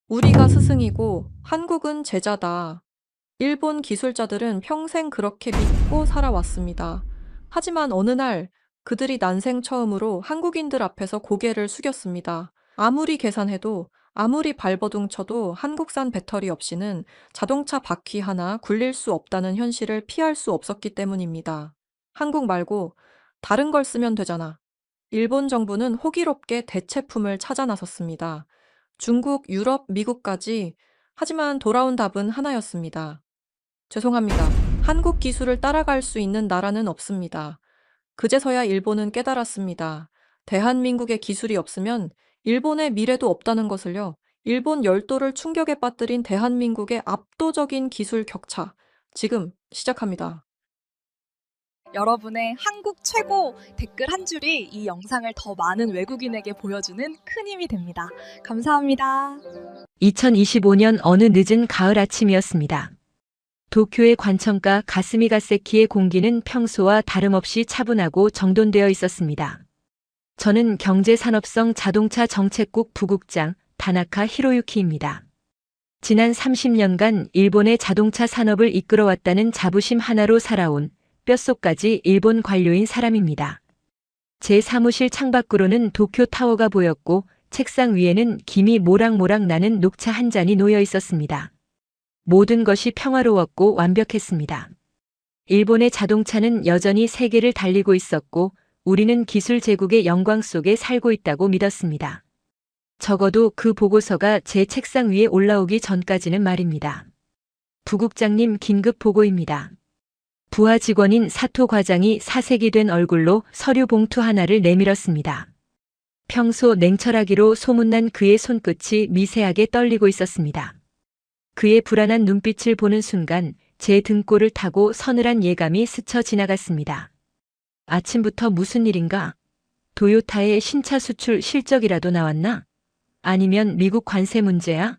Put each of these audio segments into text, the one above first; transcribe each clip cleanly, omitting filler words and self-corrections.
우리가 스승이고 한국은 제자다. 일본 기술자들은 평생 그렇게 믿고 살아왔습니다. 하지만 어느 날 그들이 난생 처음으로 한국인들 앞에서 고개를 숙였습니다. 아무리 계산해도 아무리 발버둥 쳐도 한국산 배터리 없이는 자동차 바퀴 하나 굴릴 수 없다는 현실을 피할 수 없었기 때문입니다. 한국 말고 다른 걸 쓰면 되잖아. 일본 정부는 호기롭게 대체품을 찾아 나섰습니다. 중국, 유럽, 미국까지. 하지만 돌아온 답은 하나였습니다. 죄송합니다. 한국 기술을 따라갈 수 있는 나라는 없습니다. 그제서야 일본은 깨달았습니다. 대한민국의 기술이 없으면 일본의 미래도 없다는 것을요. 일본 열도를 충격에 빠뜨린 대한민국의 압도적인 기술 격차. 지금 시작합니다. 여러분의 한국 최고 댓글 한 줄이 이 영상을 더 많은 외국인에게 보여주는 큰 힘이 됩니다. 감사합니다. 2025년 어느 늦은 가을 아침이었습니다. 도쿄의 관청가 가스미가세키의 공기는 평소와 다름없이 차분하고 정돈되어 있었습니다. 저는 경제산업성 자동차 정책국 부국장 다나카 히로유키입니다. 지난 30년간 일본의 자동차 산업을 이끌어왔다는 자부심 하나로 살아온 뼛속까지 일본 관료인 사람입니다. 제 사무실 창밖으로는 도쿄타워가 보였고 책상 위에는 김이 모락모락 나는 녹차 한 잔이 놓여 있었습니다. 모든 것이 평화로웠고 완벽했습니다. 일본의 자동차는 여전히 세계를 달리고 있었고 우리는 기술 제국의 영광 속에 살고 있다고 믿었습니다. 적어도 그 보고서가 제 책상 위에 올라오기 전까지는 말입니다. 부국장님 긴급 보고입니다. 부하 직원인 사토 과장이 사색이 된 얼굴로 서류 봉투 하나를 내밀었습니다. 평소 냉철하기로 소문난 그의 손끝이 미세하게 떨리고 있었습니다. 그의 불안한 눈빛을 보는 순간 제 등골을 타고 서늘한 예감이 스쳐 지나갔습니다. 아침부터 무슨 일인가? 도요타의 신차 수출 실적이라도 나왔나? 아니면 미국 관세 문제야?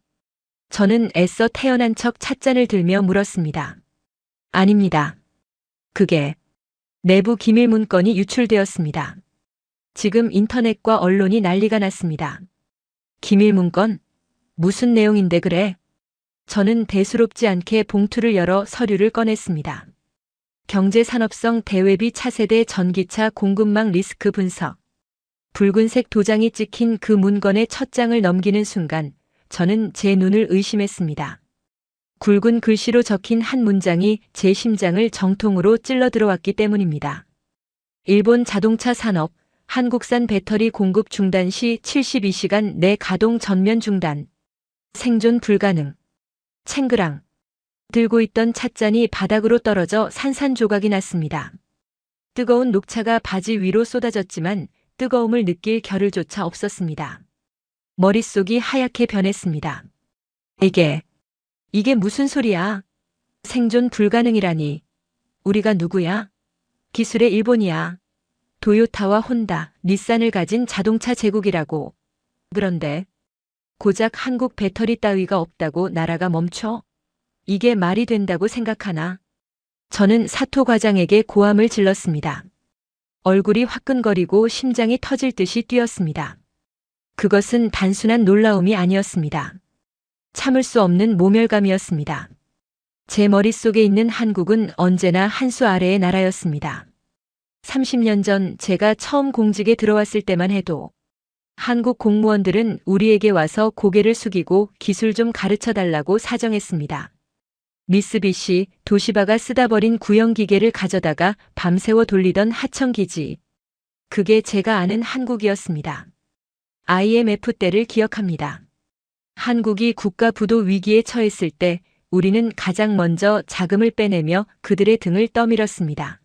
저는 애써 태연한 척 찻잔을 들며 물었습니다. 아닙니다. 그게 내부 기밀 문건이 유출되었습니다. 지금 인터넷과 언론이 난리가 났습니다. 기밀 문건? 무슨 내용인데 그래? 저는 대수롭지 않게 봉투를 열어 서류를 꺼냈습니다. 경제산업성 대외비 차세대 전기차 공급망 리스크 분석. 붉은색 도장이 찍힌 그 문건의 첫 장을 넘기는 순간 저는 제 눈을 의심했습니다. 굵은 글씨로 적힌 한 문장이 제 심장을 정통으로 찔러 들어왔기 때문입니다. 일본 자동차 산업, 한국산 배터리 공급 중단 시 72시간 내 가동 전면 중단. 생존 불가능. 챙그랑. 들고 있던 찻잔이 바닥으로 떨어져 산산조각이 났습니다. 뜨거운 녹차가 바지 위로 쏟아졌지만 뜨거움을 느낄 겨를조차 없었습니다. 머릿속이 하얗게 변했습니다. 이게 무슨 소리야? 생존 불가능이라니. 우리가 누구야? 기술의 일본이야. 도요타와 혼다, 닛산을 가진 자동차 제국이라고. 그런데 고작 한국 배터리 따위가 없다고 나라가 멈춰? 이게 말이 된다고 생각하나? 저는 사토 과장에게 고함을 질렀습니다. 얼굴이 화끈거리고 심장이 터질 듯이 뛰었습니다. 그것은 단순한 놀라움이 아니었습니다. 참을 수 없는 모멸감이었습니다. 제 머릿속에 있는 한국은 언제나 한 수 아래의 나라였습니다. 30년 전 제가 처음 공직에 들어왔을 때만 해도 한국 공무원들은 우리에게 와서 고개를 숙이고 기술 좀 가르쳐 달라고 사정했습니다. 미쓰비시, 도시바가 쓰다 버린 구형 기계를 가져다가 밤새워 돌리던 하청기지. 그게 제가 아는 한국이었습니다. IMF 때를 기억합니다. 한국이 국가 부도 위기에 처했을 때 우리는 가장 먼저 자금을 빼내며 그들의 등을 떠밀었습니다.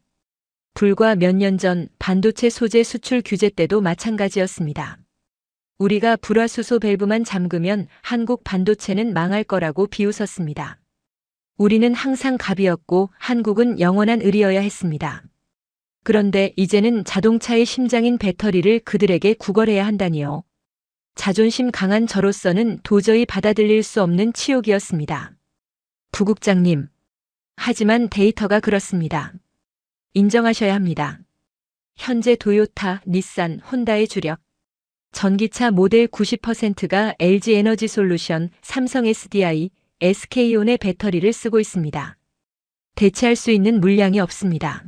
불과 몇 년 전 반도체 소재 수출 규제 때도 마찬가지였습니다. 우리가 불화수소 밸브만 잠그면 한국 반도체는 망할 거라고 비웃었습니다. 우리는 항상 갑이었고 한국은 영원한 을이어야 했습니다. 그런데 이제는 자동차의 심장인 배터리를 그들에게 구걸해야 한다니요. 자존심 강한 저로서는 도저히 받아들일 수 없는 치욕이었습니다. 부국장님. 하지만 데이터가 그렇습니다. 인정하셔야 합니다. 현재 도요타, 닛산, 혼다의 주력 전기차 모델 90%가 LG 에너지 솔루션, 삼성 SDI, SK온의 배터리를 쓰고 있습니다. 대체할 수 있는 물량이 없습니다.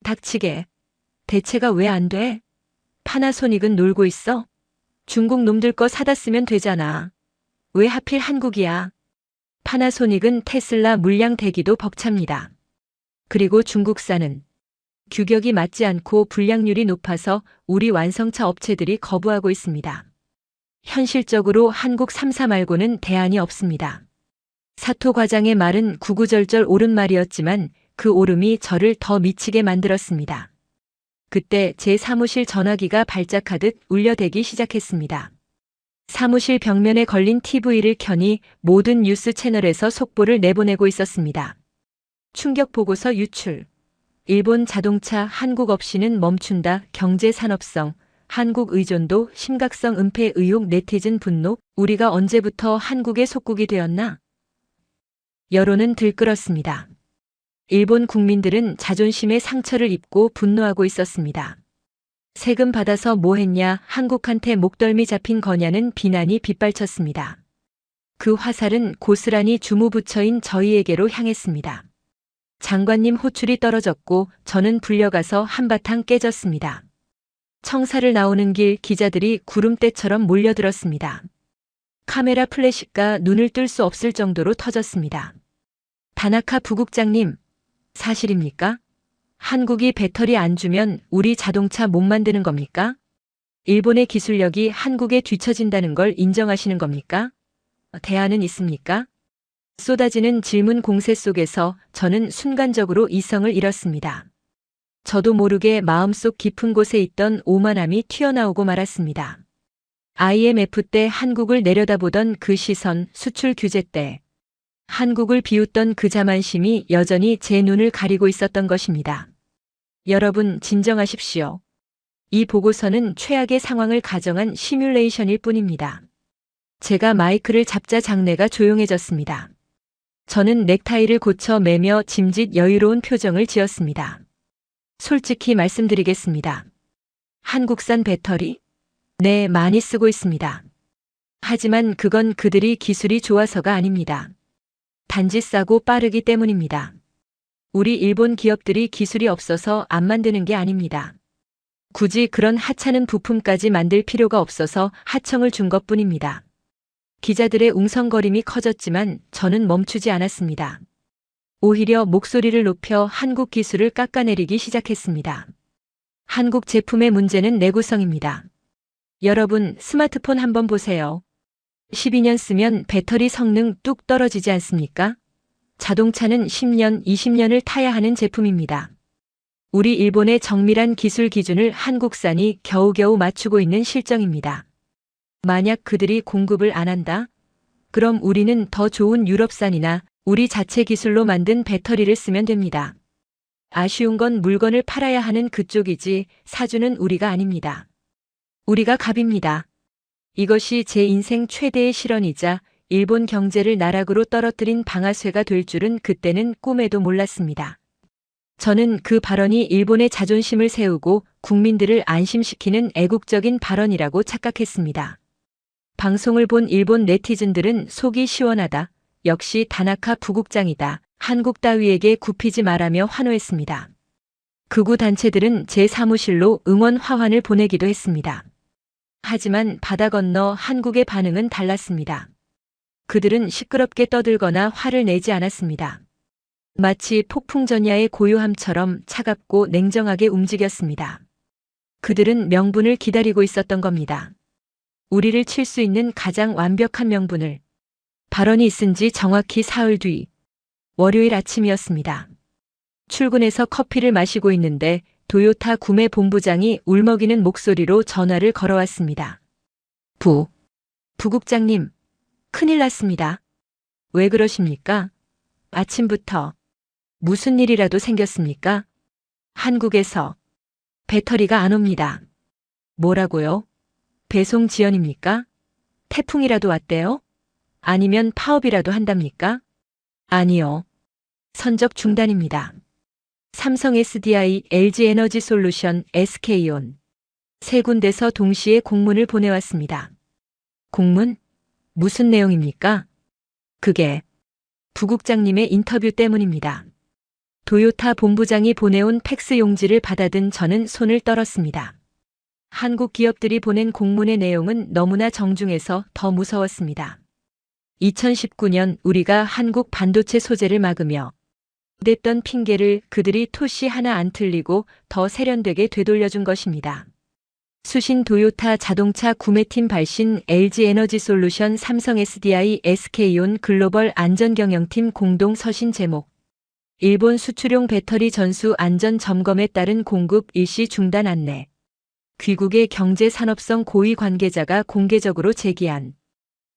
닥치게. 대체가 왜 안 돼? 파나소닉은 놀고 있어? 중국 놈들 거 사다 쓰면 되잖아. 왜 하필 한국이야? 파나소닉은 테슬라 물량 대기도 벅찹니다. 그리고 중국산은 규격이 맞지 않고 불량률이 높아서 우리 완성차 업체들이 거부하고 있습니다. 현실적으로 한국 3사 말고는 대안이 없습니다. 사토 과장의 말은 구구절절 옳은 말이었지만 그 옳음이 저를 더 미치게 만들었습니다. 그때 제 사무실 전화기가 발작하듯 울려대기 시작했습니다. 사무실 벽면에 걸린 TV를 켜니 모든 뉴스 채널에서 속보를 내보내고 있었습니다. 충격 보고서 유출. 일본 자동차 한국 없이는 멈춘다. 경제 산업성, 한국 의존도, 심각성 은폐 의혹 네티즌 분노. 우리가 언제부터 한국의 속국이 되었나? 여론은 들끓었습니다. 일본 국민들은 자존심의 상처를 입고 분노하고 있었습니다. 세금 받아서 뭐 했냐, 한국한테 목덜미 잡힌 거냐는 비난이 빗발쳤습니다. 그 화살은 고스란히 주무부처인 저희에게로 향했습니다. 장관님 호출이 떨어졌고 저는 불려가서 한바탕 깨졌습니다. 청사를 나오는 길 기자들이 구름대처럼 몰려들었습니다. 카메라 플래시가 눈을 뜰 수 없을 정도로 터졌습니다. 다나카 부국장님, 사실입니까? 한국이 배터리 안 주면 우리 자동차 못 만드는 겁니까? 일본의 기술력이 한국에 뒤처진다는 걸 인정하시는 겁니까? 대안은 있습니까? 쏟아지는 질문 공세 속에서 저는 순간적으로 이성을 잃었습니다. 저도 모르게 마음속 깊은 곳에 있던 오만함이 튀어나오고 말았습니다. IMF 때 한국을 내려다보던 그 시선, 수출 규제 때 한국을 비웃던 그 자만심이 여전히 제 눈을 가리고 있었던 것입니다. 여러분, 진정하십시오. 이 보고서는 최악의 상황을 가정한 시뮬레이션일 뿐입니다. 제가 마이크를 잡자 장내가 조용해졌습니다. 저는 넥타이를 고쳐 매며 짐짓 여유로운 표정을 지었습니다. 솔직히 말씀드리겠습니다. 한국산 배터리? 네, 많이 쓰고 있습니다. 하지만 그건 그들이 기술이 좋아서가 아닙니다. 단지 싸고 빠르기 때문입니다. 우리 일본 기업들이 기술이 없어서 안 만드는 게 아닙니다. 굳이 그런 하찮은 부품까지 만들 필요가 없어서 하청을 준 것뿐입니다. 기자들의 웅성거림이 커졌지만 저는 멈추지 않았습니다. 오히려 목소리를 높여 한국 기술을 깎아내리기 시작했습니다. 한국 제품의 문제는 내구성입니다. 여러분, 스마트폰 한번 보세요. 12년 쓰면 배터리 성능 뚝 떨어지지 않습니까? 자동차는 10년, 20년을 타야 하는 제품입니다. 우리 일본의 정밀한 기술 기준을 한국산이 겨우겨우 맞추고 있는 실정입니다. 만약 그들이 공급을 안 한다? 그럼 우리는 더 좋은 유럽산이나 우리 자체 기술로 만든 배터리를 쓰면 됩니다. 아쉬운 건 물건을 팔아야 하는 그쪽이지 사주는 우리가 아닙니다. 우리가 갑입니다. 이것이 제 인생 최대의 실언이자 일본 경제를 나락으로 떨어뜨린 방아쇠가 될 줄은 그때는 꿈에도 몰랐습니다. 저는 그 발언이 일본의 자존심을 세우고 국민들을 안심시키는 애국적인 발언이라고 착각했습니다. 방송을 본 일본 네티즌들은 속이 시원하다. 역시 다나카 부국장이다. 한국 따위에게 굽히지 말라며 환호했습니다. 극우 단체들은 제 사무실로 응원 화환을 보내기도 했습니다. 하지만 바다 건너 한국의 반응은 달랐습니다. 그들은 시끄럽게 떠들거나 화를 내지 않았습니다. 마치 폭풍전야의 고요함처럼 차갑고 냉정하게 움직였습니다. 그들은 명분을 기다리고 있었던 겁니다. 우리를 칠 수 있는 가장 완벽한 명분을. 발언이 있은 지 정확히 사흘 뒤 월요일 아침이었습니다. 출근해서 커피를 마시고 있는데 도요타 구매 본부장이 울먹이는 목소리로 전화를 걸어왔습니다. 부국장님, 큰일 났습니다. 왜 그러십니까? 아침부터 무슨 일이라도 생겼습니까? 한국에서 배터리가 안 옵니다. 뭐라고요? 배송 지연입니까? 태풍이라도 왔대요? 아니면 파업이라도 한답니까? 아니요. 선적 중단입니다. 삼성 SDI, LG 에너지 솔루션, SK온, 세 군데서 동시에 공문을 보내왔습니다. 공문? 무슨 내용입니까? 그게 부국장님의 인터뷰 때문입니다. 도요타 본부장이 보내온 팩스 용지를 받아든 저는 손을 떨었습니다. 한국 기업들이 보낸 공문의 내용은 너무나 정중해서 더 무서웠습니다. 2019년 우리가 한국 반도체 소재를 막으며 냈던 핑계를 그들이 토시 하나 안 틀리고 더 세련되게 되돌려준 것입니다. 수신 도요타 자동차 구매팀 발신 LG 에너지 솔루션 삼성 SDI SK온 글로벌 안전경영팀 공동 서신 제목 일본 수출용 배터리 전수 안전 점검에 따른 공급 일시 중단 안내 귀국의 경제산업성 고위 관계자가 공개적으로 제기한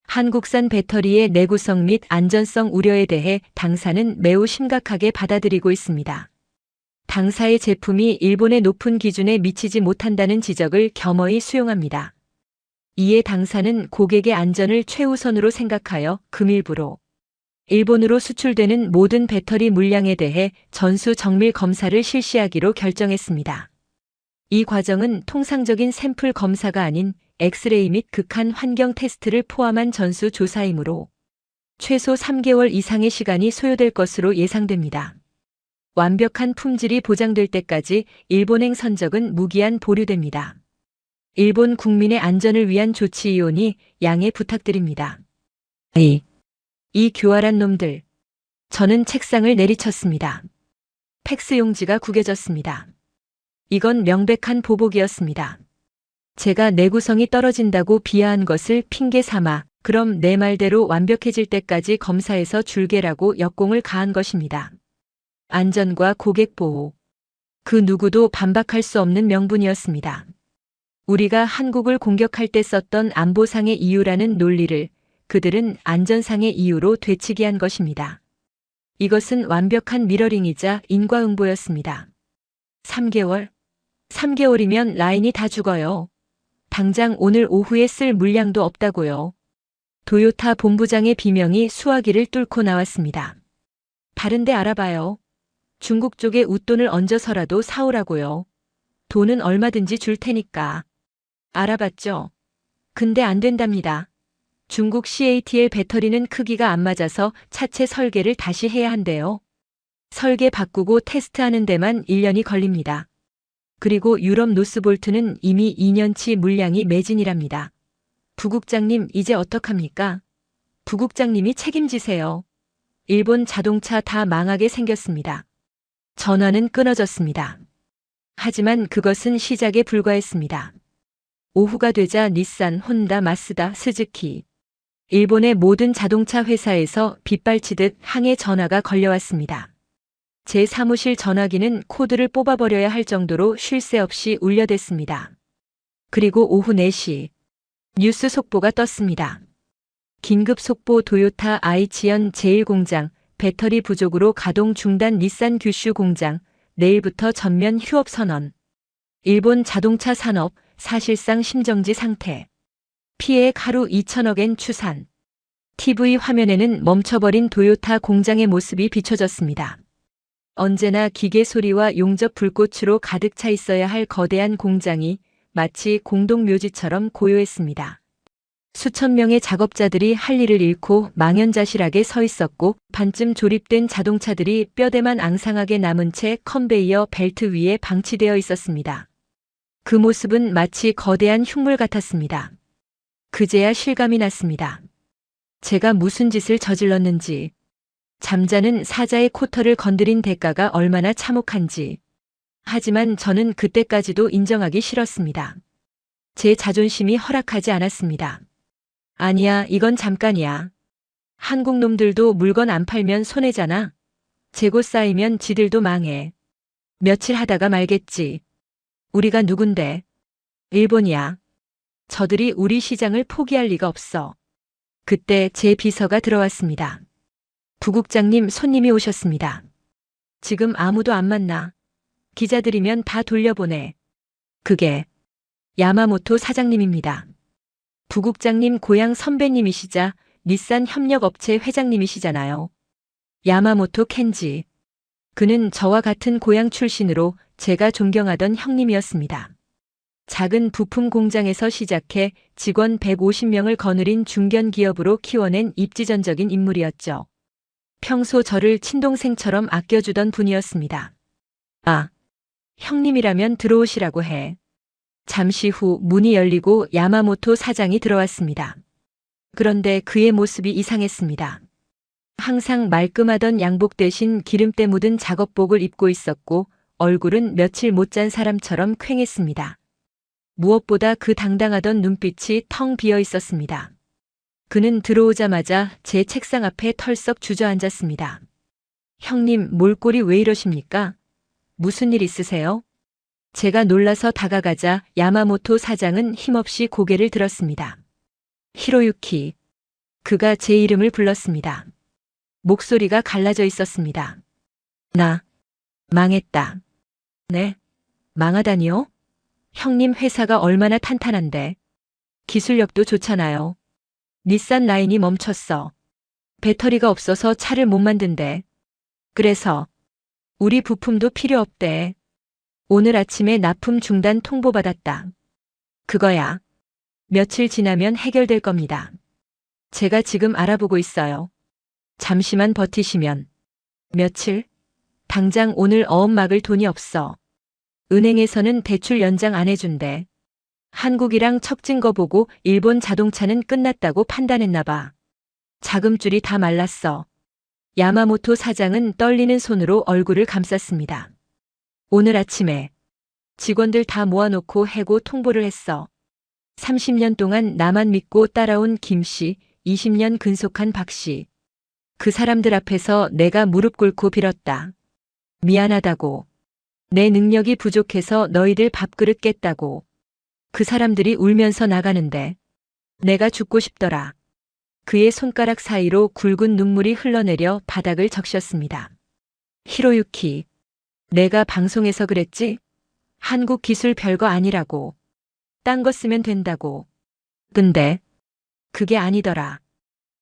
한국산 배터리의 내구성 및 안전성 우려에 대해 당사는 매우 심각하게 받아들이고 있습니다. 당사의 제품이 일본의 높은 기준에 미치지 못한다는 지적을 겸허히 수용합니다. 이에 당사는 고객의 안전을 최우선으로 생각하여 금일부로 일본으로 수출되는 모든 배터리 물량에 대해 전수 정밀 검사를 실시하기로 결정했습니다. 이 과정은 통상적인 샘플 검사가 아닌 엑스레이 및 극한 환경 테스트를 포함한 전수 조사이므로 최소 3개월 이상의 시간이 소요될 것으로 예상됩니다. 완벽한 품질이 보장될 때까지 일본행 선적은 무기한 보류됩니다. 일본 국민의 안전을 위한 조치이오니 양해 부탁드립니다. 이 교활한 놈들. 저는 책상을 내리쳤습니다. 팩스 용지가 구겨졌습니다. 이건 명백한 보복이었습니다. 제가 내구성이 떨어진다고 비하한 것을 핑계 삼아 그럼 내 말대로 완벽해질 때까지 검사해서 줄게라고 역공을 가한 것입니다. 안전과 고객 보호. 그 누구도 반박할 수 없는 명분이었습니다. 우리가 한국을 공격할 때 썼던 안보상의 이유라는 논리를 그들은 안전상의 이유로 되치기 한 것입니다. 이것은 완벽한 미러링이자 인과응보였습니다. 3개월? 3개월이면 라인이 다 죽어요. 당장 오늘 오후에 쓸 물량도 없다고요. 도요타 본부장의 비명이 수화기를 뚫고 나왔습니다. 다른데 알아봐요. 중국 쪽에 웃돈을 얹어서라도 사오라고요. 돈은 얼마든지 줄 테니까. 알아봤죠? 근데 안 된답니다. 중국 CATL 배터리는 크기가 안 맞아서 차체 설계를 다시 해야 한대요. 설계 바꾸고 테스트하는 데만 1년이 걸립니다. 그리고 유럽 노스볼트는 이미 2년치 물량이 매진이랍니다. 부국장님 이제 어떡합니까? 부국장님이 책임지세요. 일본 자동차 다 망하게 생겼습니다. 전화는 끊어졌습니다. 하지만 그것은 시작에 불과했습니다. 오후가 되자 닛산, 혼다, 마쓰다, 스즈키, 일본의 모든 자동차 회사에서 빗발치듯 항해 전화가 걸려왔습니다. 제 사무실 전화기는 코드를 뽑아버려야 할 정도로 쉴 새 없이 울려댔습니다. 그리고 오후 4시 뉴스 속보가 떴습니다. 긴급 속보 도요타 아이치현 제1공장 배터리 부족으로 가동 중단 닛산 규슈 공장 내일부터 전면 휴업 선언. 일본 자동차 산업 사실상 심정지 상태. 피해액 하루 2천억엔 추산. TV 화면에는 멈춰버린 도요타 공장의 모습이 비춰졌습니다. 언제나 기계 소리와 용접 불꽃으로 가득 차 있어야 할 거대한 공장이 마치 공동묘지처럼 고요했습니다. 수천 명의 작업자들이 할 일을 잃고 망연자실하게 서 있었고 반쯤 조립된 자동차들이 뼈대만 앙상하게 남은 채 컨베이어 벨트 위에 방치되어 있었습니다. 그 모습은 마치 거대한 흉물 같았습니다. 그제야 실감이 났습니다. 제가 무슨 짓을 저질렀는지, 잠자는 사자의 코털을 건드린 대가가 얼마나 참혹한지. 하지만 저는 그때까지도 인정하기 싫었습니다. 제 자존심이 허락하지 않았습니다. 아니야, 이건 잠깐이야. 한국 놈들도 물건 안 팔면 손해잖아. 재고 쌓이면 지들도 망해. 며칠 하다가 말겠지. 우리가 누군데? 일본이야. 저들이 우리 시장을 포기할 리가 없어. 그때 제 비서가 들어왔습니다. 부국장님, 손님이 오셨습니다. 지금 아무도 안 만나. 기자들이면 다 돌려보내. 그게 야마모토 사장님입니다. 부국장님 고향 선배님이시자 닛산 협력업체 회장님이시잖아요. 야마모토 켄지. 그는 저와 같은 고향 출신으로 제가 존경하던 형님이었습니다. 작은 부품 공장에서 시작해 직원 150명을 거느린 중견 기업으로 키워낸 입지전적인 인물이었죠. 평소 저를 친동생처럼 아껴주던 분이었습니다. 아, 형님이라면 들어오시라고 해. 잠시 후 문이 열리고 야마모토 사장이 들어왔습니다. 그런데 그의 모습이 이상했습니다. 항상 말끔하던 양복 대신 기름때 묻은 작업복을 입고 있었고 얼굴은 며칠 못 잔 사람처럼 퀭했습니다. 무엇보다 그 당당하던 눈빛이 텅 비어 있었습니다. 그는 들어오자마자 제 책상 앞에 털썩 주저앉았습니다. 형님, 몰골이 왜 이러십니까? 무슨 일 있으세요? 제가 놀라서 다가가자 야마모토 사장은 힘없이 고개를 들었습니다. 히로유키. 그가 제 이름을 불렀습니다. 목소리가 갈라져 있었습니다. 나 망했다. 네? 망하다니요? 형님 회사가 얼마나 탄탄한데. 기술력도 좋잖아요. 닛산 라인이 멈췄어. 배터리가 없어서 차를 못 만든대. 그래서 우리 부품도 필요 없대. 오늘 아침에 납품 중단 통보받았다. 그거야. 며칠 지나면 해결될 겁니다. 제가 지금 알아보고 있어요. 잠시만 버티시면. 며칠? 당장 오늘 어음 막을 돈이 없어. 은행에서는 대출 연장 안 해준대. 한국이랑 척진 거 보고 일본 자동차는 끝났다고 판단했나 봐. 자금줄이 다 말랐어. 야마모토 사장은 떨리는 손으로 얼굴을 감쌌습니다. 오늘 아침에 직원들 다 모아놓고 해고 통보를 했어. 30년 동안 나만 믿고 따라온 김 씨, 20년 근속한 박 씨. 그 사람들 앞에서 내가 무릎 꿇고 빌었다. 미안하다고. 내 능력이 부족해서 너희들 밥그릇 깼다고. 그 사람들이 울면서 나가는데 내가 죽고 싶더라. 그의 손가락 사이로 굵은 눈물이 흘러내려 바닥을 적셨습니다. 히로유키, 내가 방송에서 그랬지? 한국 기술 별거 아니라고. 딴 거 쓰면 된다고. 근데 그게 아니더라.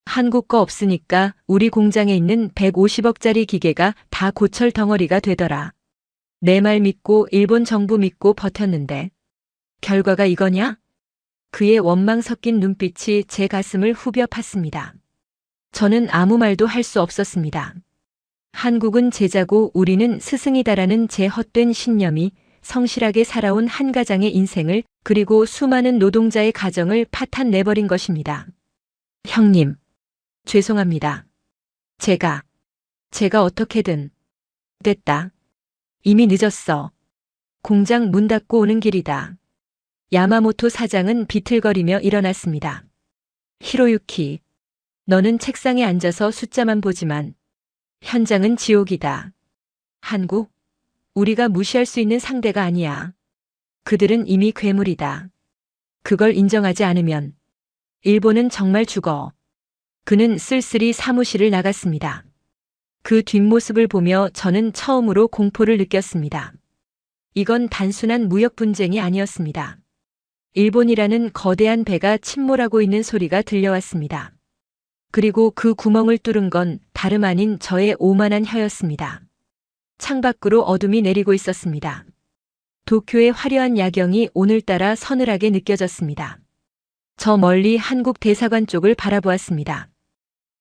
한국 거 없으니까 우리 공장에 있는 150억짜리 기계가 다 고철 덩어리가 되더라. 내 말 믿고 일본 정부 믿고 버텼는데 결과가 이거냐? 그의 원망 섞인 눈빛이 제 가슴을 후벼 팠습니다. 저는 아무 말도 할 수 없었습니다. 한국은 제자고 우리는 스승이다라는 제 헛된 신념이 성실하게 살아온 한 가장의 인생을 그리고 수많은 노동자의 가정을 파탄 내버린 것입니다. 형님, 죄송합니다. 제가 어떻게든 됐다. 이미 늦었어. 공장 문 닫고 오는 길이다. 야마모토 사장은 비틀거리며 일어났습니다. 히로유키, 너는 책상에 앉아서 숫자만 보지만 현장은 지옥이다. 한국, 우리가 무시할 수 있는 상대가 아니야. 그들은 이미 괴물이다. 그걸 인정하지 않으면 일본은 정말 죽어. 그는 쓸쓸히 사무실을 나갔습니다. 그 뒷모습을 보며 저는 처음으로 공포를 느꼈습니다. 이건 단순한 무역 분쟁이 아니었습니다. 일본이라는 거대한 배가 침몰하고 있는 소리가 들려왔습니다. 그리고 그 구멍을 뚫은 건 다름 아닌 저의 오만한 혀였습니다. 창밖으로 어둠이 내리고 있었습니다. 도쿄의 화려한 야경이 오늘따라 서늘하게 느껴졌습니다. 저 멀리 한국 대사관 쪽을 바라보았습니다.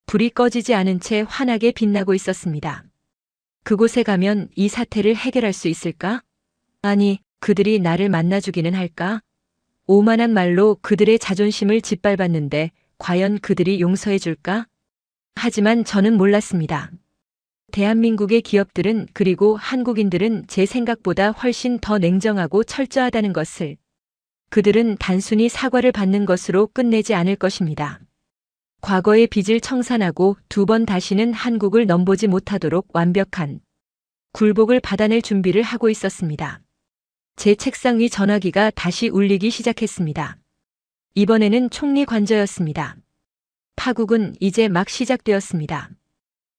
불이 꺼지지 않은 채 환하게 빛나고 있었습니다. 그곳에 가면 이 사태를 해결할 수 있을까? 아니, 그들이 나를 만나주기는 할까? 오만한 말로 그들의 자존심을 짓밟았는데 과연 그들이 용서해 줄까? 하지만 저는 몰랐습니다. 대한민국의 기업들은 그리고 한국인들은 제 생각보다 훨씬 더 냉정하고 철저하다는 것을. 그들은 단순히 사과를 받는 것으로 끝내지 않을 것입니다. 과거의 빚을 청산하고 두 번 다시는 한국을 넘보지 못하도록 완벽한 굴복을 받아낼 준비를 하고 있었습니다. 제 책상 위 전화기가 다시 울리기 시작했습니다. 이번에는 총리 관저였습니다. 파국은 이제 막 시작되었습니다.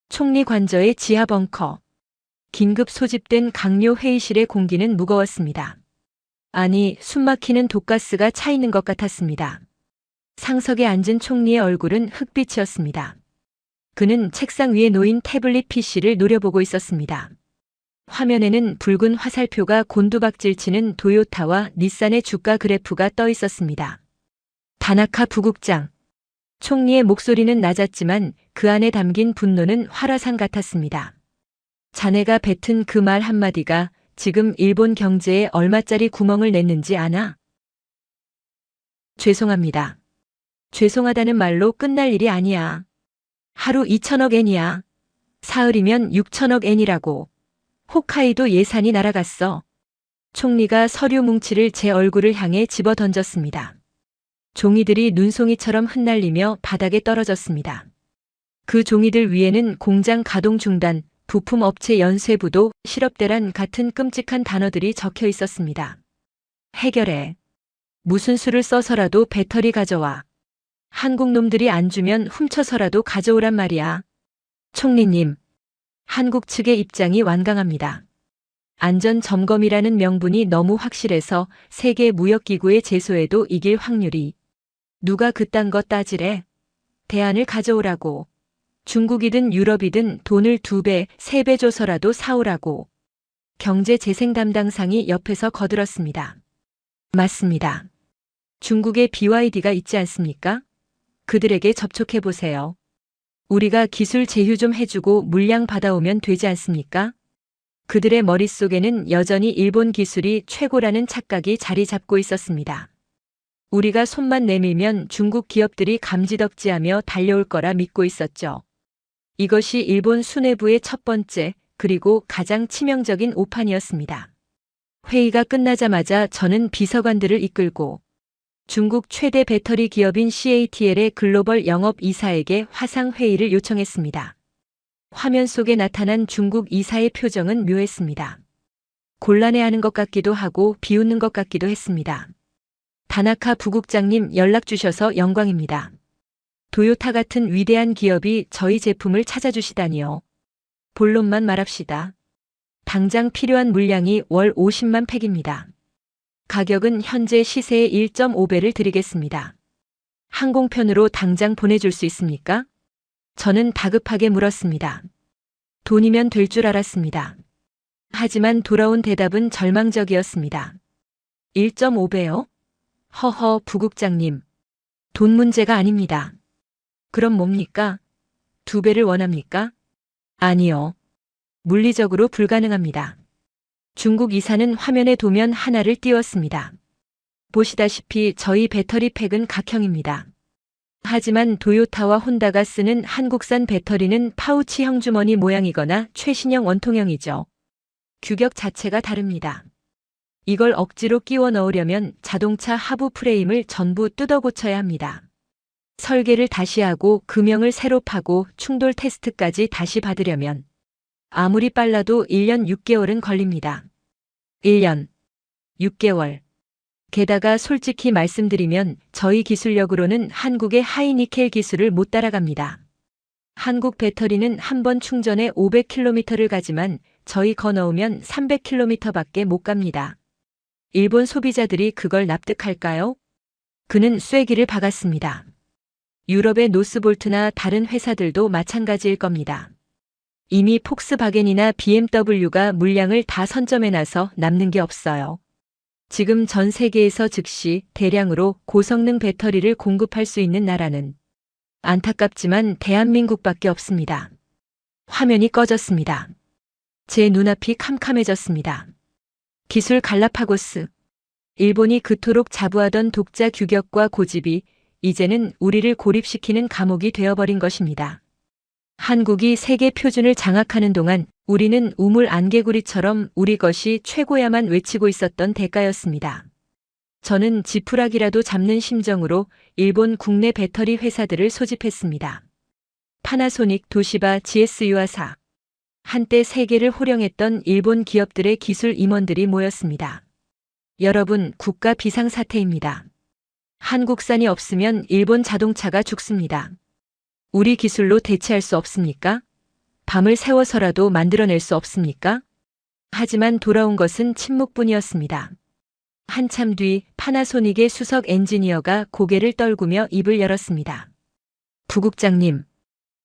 총리 관저의 지하 벙커. 긴급 소집된 강요 회의실의 공기는 무거웠습니다. 아니, 숨막히는 독가스가 차 있는 것 같았습니다. 상석에 앉은 총리의 얼굴은 흑빛이었습니다. 그는 책상 위에 놓인 태블릿 PC를 노려보고 있었습니다. 화면에는 붉은 화살표가 곤두박질치는 도요타와 닛산의 주가 그래프가 떠 있었습니다. 다나카 부국장. 총리의 목소리는 낮았지만 그 안에 담긴 분노는 활화산 같았습니다. 자네가 뱉은 그 말 한마디가 지금 일본 경제에 얼마짜리 구멍을 냈는지 아나? 죄송합니다. 죄송하다는 말로 끝날 일이 아니야. 하루 2천억 엔이야. 사흘이면 6천억 엔이라고. 홋카이도 예산이 날아갔어. 총리가 서류 뭉치를 제 얼굴을 향해 집어 던졌습니다. 종이들이 눈송이처럼 흩날리며 바닥에 떨어졌습니다. 그 종이들 위에는 공장 가동 중단, 부품 업체 연쇄부도, 실업대란 같은 끔찍한 단어들이 적혀 있었습니다. 해결해. 무슨 수를 써서라도 배터리 가져와. 한국 놈들이 안 주면 훔쳐서라도 가져오란 말이야. 총리님. 한국 측의 입장이 완강합니다. 안전점검이라는 명분이 너무 확실해서 세계무역기구의 제소에도 이길 확률이. 누가 그딴 거 따지래? 대안을 가져오라고. 중국이든 유럽이든 돈을 2배, 3배 줘서라도 사오라고. 경제재생 담당상이 옆에서 거들었습니다. 맞습니다. 중국에 BYD가 있지 않습니까? 그들에게 접촉해보세요. 우리가 기술 제휴 좀 해주고 물량 받아오면 되지 않습니까? 그들의 머릿속에는 여전히 일본 기술이 최고라는 착각이 자리 잡고 있었습니다. 우리가 손만 내밀면 중국 기업들이 감지덕지하며 달려올 거라 믿고 있었죠. 이것이 일본 수뇌부의 첫 번째, 그리고 가장 치명적인 오판이었습니다. 회의가 끝나자마자 저는 비서관들을 이끌고 중국 최대 배터리 기업인 CATL의 글로벌 영업 이사에게 화상 회의를 요청했습니다. 화면 속에 나타난 중국 이사의 표정은 묘했습니다. 곤란해하는 것 같기도 하고 비웃는 것 같기도 했습니다. 다나카 부국장님 연락 주셔서 영광입니다. 도요타 같은 위대한 기업이 저희 제품을 찾아주시다니요. 본론만 말합시다. 당장 필요한 물량이 월 50만 팩입니다. 가격은 현재 시세의 1.5배를 드리겠습니다. 항공편으로 당장 보내줄 수 있습니까? 저는 다급하게 물었습니다. 돈이면 될 줄 알았습니다. 하지만 돌아온 대답은 절망적이었습니다. 1.5배요? 허허, 부국장님. 돈 문제가 아닙니다. 그럼 뭡니까? 2배를 원합니까? 아니요. 물리적으로 불가능합니다. 중국 이사는 화면에 도면 하나를 띄웠습니다. 보시다시피 저희 배터리 팩은 각형입니다. 하지만 도요타와 혼다가 쓰는 한국산 배터리는 파우치형 주머니 모양이거나 최신형 원통형이죠. 규격 자체가 다릅니다. 이걸 억지로 끼워 넣으려면 자동차 하부 프레임을 전부 뜯어 고쳐야 합니다. 설계를 다시 하고 금형을 새로 파고 충돌 테스트까지 다시 받으려면 아무리 빨라도 1년 6개월은 걸립니다. 1년 6개월. 게다가 솔직히 말씀드리면 저희 기술력으로는 한국의 하이니켈 기술을 못 따라갑니다. 한국 배터리는 한 번 충전에 500km를 가지만 저희 거 넣으면 300km밖에 못 갑니다. 일본 소비자들이 그걸 납득할까요? 그는 쐐기를 박았습니다. 유럽의 노스볼트나 다른 회사들도 마찬가지일 겁니다. 이미 폭스바겐이나 BMW가 물량을 다 선점해놔서 남는 게 없어요. 지금 전 세계에서 즉시 대량으로 고성능 배터리를 공급할 수 있는 나라는 안타깝지만 대한민국밖에 없습니다. 화면이 꺼졌습니다. 제 눈앞이 캄캄해졌습니다. 기술 갈라파고스. 일본이 그토록 자부하던 독자 규격과 고집이 이제는 우리를 고립시키는 감옥이 되어버린 것입니다. 한국이 세계 표준을 장악하는 동안 우리는 우물 안개구리처럼 우리 것이 최고야만 외치고 있었던 대가였습니다. 저는 지푸라기라도 잡는 심정으로 일본 국내 배터리 회사들을 소집했습니다. 파나소닉, 도시바, GS 유아사. 한때 세계를 호령했던 일본 기업들의 기술 임원들이 모였습니다. 여러분, 국가 비상사태입니다. 한국산이 없으면 일본 자동차가 죽습니다. 우리 기술로 대체할 수 없습니까? 밤을 새워서라도 만들어낼 수 없습니까? 하지만 돌아온 것은 침묵뿐이었습니다. 한참 뒤 파나소닉의 수석 엔지니어가 고개를 떨구며 입을 열었습니다. 부국장님,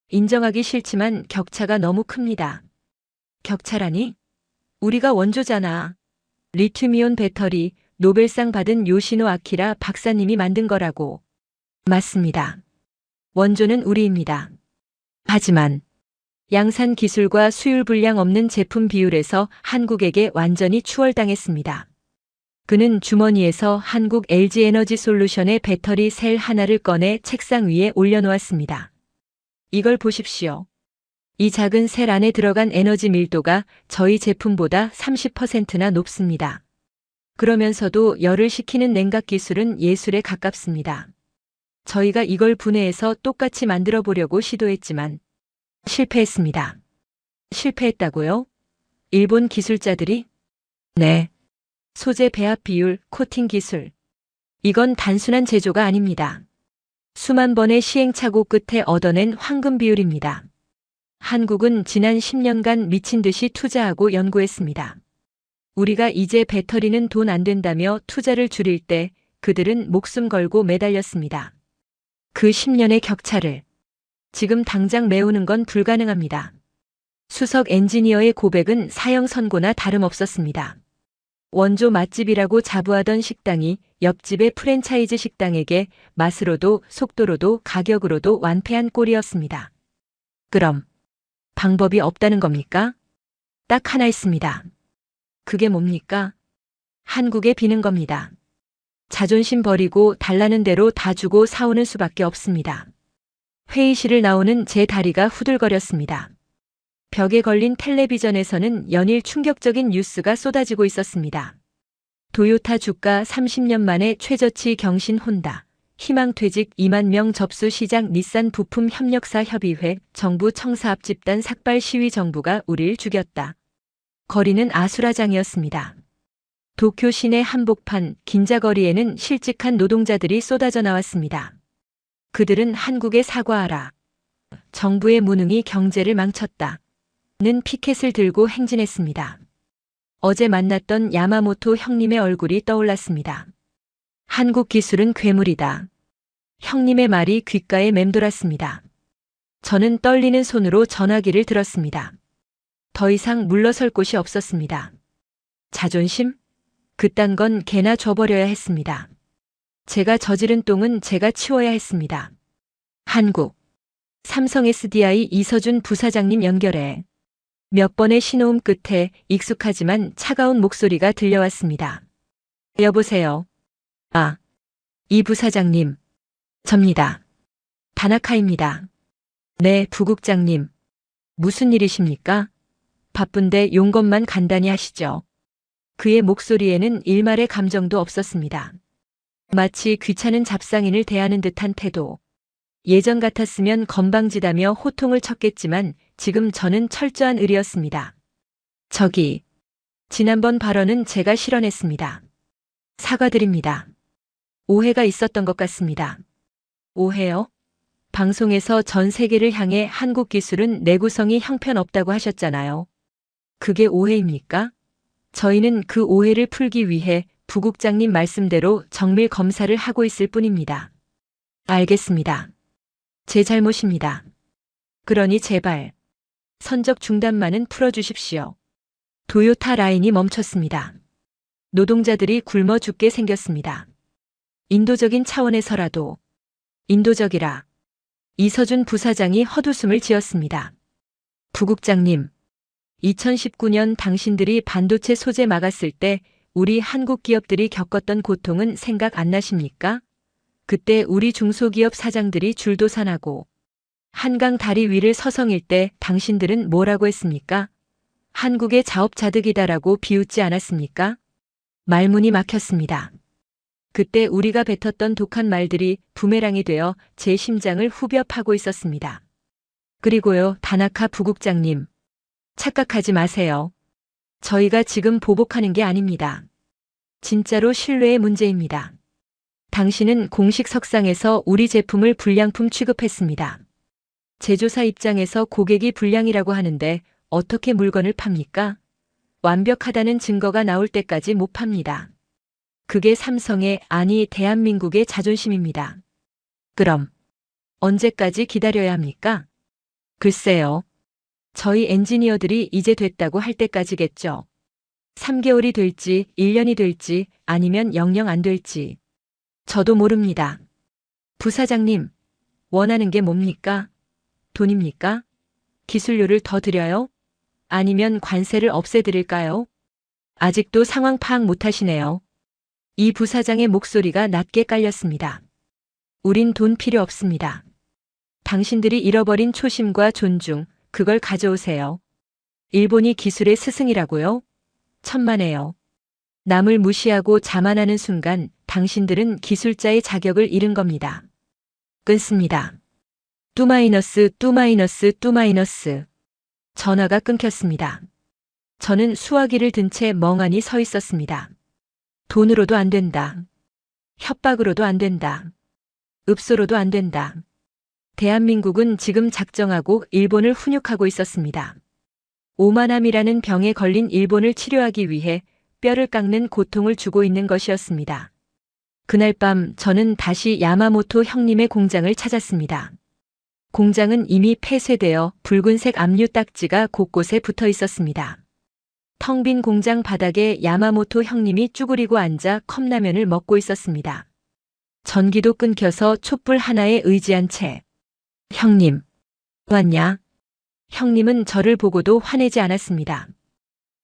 인정하기 싫지만 격차가 너무 큽니다. 격차라니? 우리가 원조잖아. 리튬이온 배터리 노벨상 받은 요시노 아키라 박사님이 만든 거라고. 맞습니다. 원조는 우리입니다. 하지만 양산 기술과 수율 불량 없는 제품 비율에서 한국에게 완전히 추월당했습니다. 그는 주머니에서 한국 LG 에너지 솔루션의 배터리 셀 하나를 꺼내 책상 위에 올려놓았습니다. 이걸 보십시오. 이 작은 셀 안에 들어간 에너지 밀도가 저희 제품보다 30%나 높습니다. 그러면서도 열을 식히는 냉각 기술은 예술에 가깝습니다. 저희가 이걸 분해해서 똑같이 만들어 보려고 시도했지만 실패했습니다. 실패했다고요? 일본 기술자들이? 네. 소재 배합 비율, 코팅 기술. 이건 단순한 제조가 아닙니다. 수만 번의 시행착오 끝에 얻어낸 황금 비율입니다. 한국은 지난 10년간 미친 듯이 투자하고 연구했습니다. 우리가 이제 배터리는 돈 안 된다며 투자를 줄일 때 그들은 목숨 걸고 매달렸습니다. 그 10년의 격차를 지금 당장 메우는 건 불가능합니다. 수석 엔지니어의 고백은 사형 선고나 다름없었습니다. 원조 맛집이라고 자부하던 식당이 옆집의 프랜차이즈 식당에게 맛으로도 속도로도 가격으로도 완패한 꼴이었습니다. 그럼 방법이 없다는 겁니까? 딱 하나 있습니다. 그게 뭡니까? 한국에 비는 겁니다. 자존심 버리고 달라는 대로 다 주고 사오는 수밖에 없습니다. 회의실을 나오는 제 다리가 후들거렸습니다. 벽에 걸린 텔레비전에서는 연일 충격적인 뉴스가 쏟아지고 있었습니다. 도요타 주가 30년 만에 최저치 경신 혼다. 희망퇴직 2만 명 접수 시작 닛산 부품 협력사 협의회 정부 청사 앞 집단 삭발 시위 정부가 우릴 죽였다. 거리는 아수라장이었습니다. 도쿄 시내 한복판 긴자거리에는 실직한 노동자들이 쏟아져 나왔습니다. 그들은 한국에 사과하라. 정부의 무능이 경제를 망쳤다. 는 피켓을 들고 행진했습니다. 어제 만났던 야마모토 형님의 얼굴이 떠올랐습니다. 한국 기술은 괴물이다. 형님의 말이 귓가에 맴돌았습니다. 저는 떨리는 손으로 전화기를 들었습니다. 더 이상 물러설 곳이 없었습니다. 자존심? 그딴 건 개나 줘버려야 했습니다. 제가 저지른 똥은 제가 치워야 했습니다. 한국. 삼성 SDI 이서준 부사장님 연결해. 몇 번의 신호음 끝에 익숙하지만 차가운 목소리가 들려왔습니다. 여보세요. 아, 이 부사장님. 접니다. 다나카입니다. 네, 부국장님. 무슨 일이십니까? 바쁜데 용건만 간단히 하시죠. 그의 목소리에는 일말의 감정도 없었습니다. 마치 귀찮은 잡상인을 대하는 듯한 태도. 예전 같았으면 건방지다며 호통을 쳤겠지만 지금 저는 철저한 의리였습니다. 저기, 지난번 발언은 제가 실언했습니다. 사과드립니다. 오해가 있었던 것 같습니다. 오해요? 방송에서 전 세계를 향해 한국 기술은 내구성이 형편없다고 하셨잖아요. 그게 오해입니까? 저희는 그 오해를 풀기 위해 부국장님 말씀대로 정밀 검사를 하고 있을 뿐입니다. 알겠습니다. 제 잘못입니다. 그러니 제발 선적 중단만은 풀어주십시오. 도요타 라인이 멈췄습니다. 노동자들이 굶어 죽게 생겼습니다. 인도적인 차원에서라도 인도적이라. 이서준 부사장이 헛웃음을 지었습니다. 부국장님, 2019년 당신들이 반도체 소재 막았을 때 우리 한국 기업들이 겪었던 고통은 생각 안 나십니까? 그때 우리 중소기업 사장들이 줄도산하고 한강 다리 위를 서성일 때 당신들은 뭐라고 했습니까? 한국의 자업자득이다라고 비웃지 않았습니까? 말문이 막혔습니다. 그때 우리가 뱉었던 독한 말들이 부메랑이 되어 제 심장을 후벼 파고 있었습니다. 그리고요, 다나카 부국장님. 착각하지 마세요. 저희가 지금 보복하는 게 아닙니다. 진짜로 신뢰의 문제입니다. 당신은 공식 석상에서 우리 제품을 불량품 취급했습니다. 제조사 입장에서 고객이 불량이라고 하는데 어떻게 물건을 팝니까? 완벽하다는 증거가 나올 때까지 못 팝니다. 그게 삼성의, 아니 대한민국의 자존심입니다. 그럼 언제까지 기다려야 합니까? 글쎄요. 저희 엔지니어들이 이제 됐다고 할 때까지겠죠. 3개월이 될지 1년이 될지 아니면 영영 안 될지 저도 모릅니다. 부사장님, 원하는 게 뭡니까? 돈입니까? 기술료를 더 드려요? 아니면 관세를 없애드릴까요? 아직도 상황 파악 못하시네요. 이 부사장의 목소리가 낮게 깔렸습니다. 우린 돈 필요 없습니다. 당신들이 잃어버린 초심과 존중, 그걸 가져오세요. 일본이 기술의 스승이라고요? 천만에요. 남을 무시하고 자만하는 순간 당신들은 기술자의 자격을 잃은 겁니다. 끊습니다. 뚜마이너스. 전화가 끊겼습니다. 저는 수화기를 든 채 멍하니 서 있었습니다. 돈으로도 안 된다. 협박으로도 안 된다. 읍소로도 안 된다. 대한민국은 지금 작정하고 일본을 훈육하고 있었습니다. 오만함이라는 병에 걸린 일본을 치료하기 위해 뼈를 깎는 고통을 주고 있는 것이었습니다. 그날 밤 저는 다시 야마모토 형님의 공장을 찾았습니다. 공장은 이미 폐쇄되어 붉은색 압류 딱지가 곳곳에 붙어 있었습니다. 텅 빈 공장 바닥에 야마모토 형님이 쭈그리고 앉아 컵라면을 먹고 있었습니다. 전기도 끊겨서 촛불 하나에 의지한 채. 형님, 왔냐? 형님은 저를 보고도 화내지 않았습니다.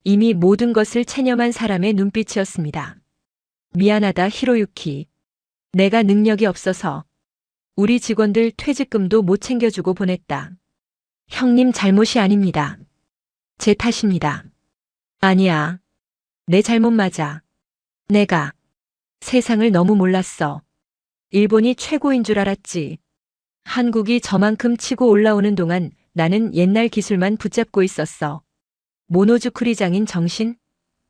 이미 모든 것을 체념한 사람의 눈빛이었습니다. 미안하다, 히로유키. 내가 능력이 없어서 우리 직원들 퇴직금도 못 챙겨주고 보냈다. 형님 잘못이 아닙니다. 제 탓입니다. 아니야. 내 잘못 맞아. 내가 세상을 너무 몰랐어. 일본이 최고인 줄 알았지. 한국이 저만큼 치고 올라오는 동안 나는 옛날 기술만 붙잡고 있었어. 모노즈쿠리 장인 정신?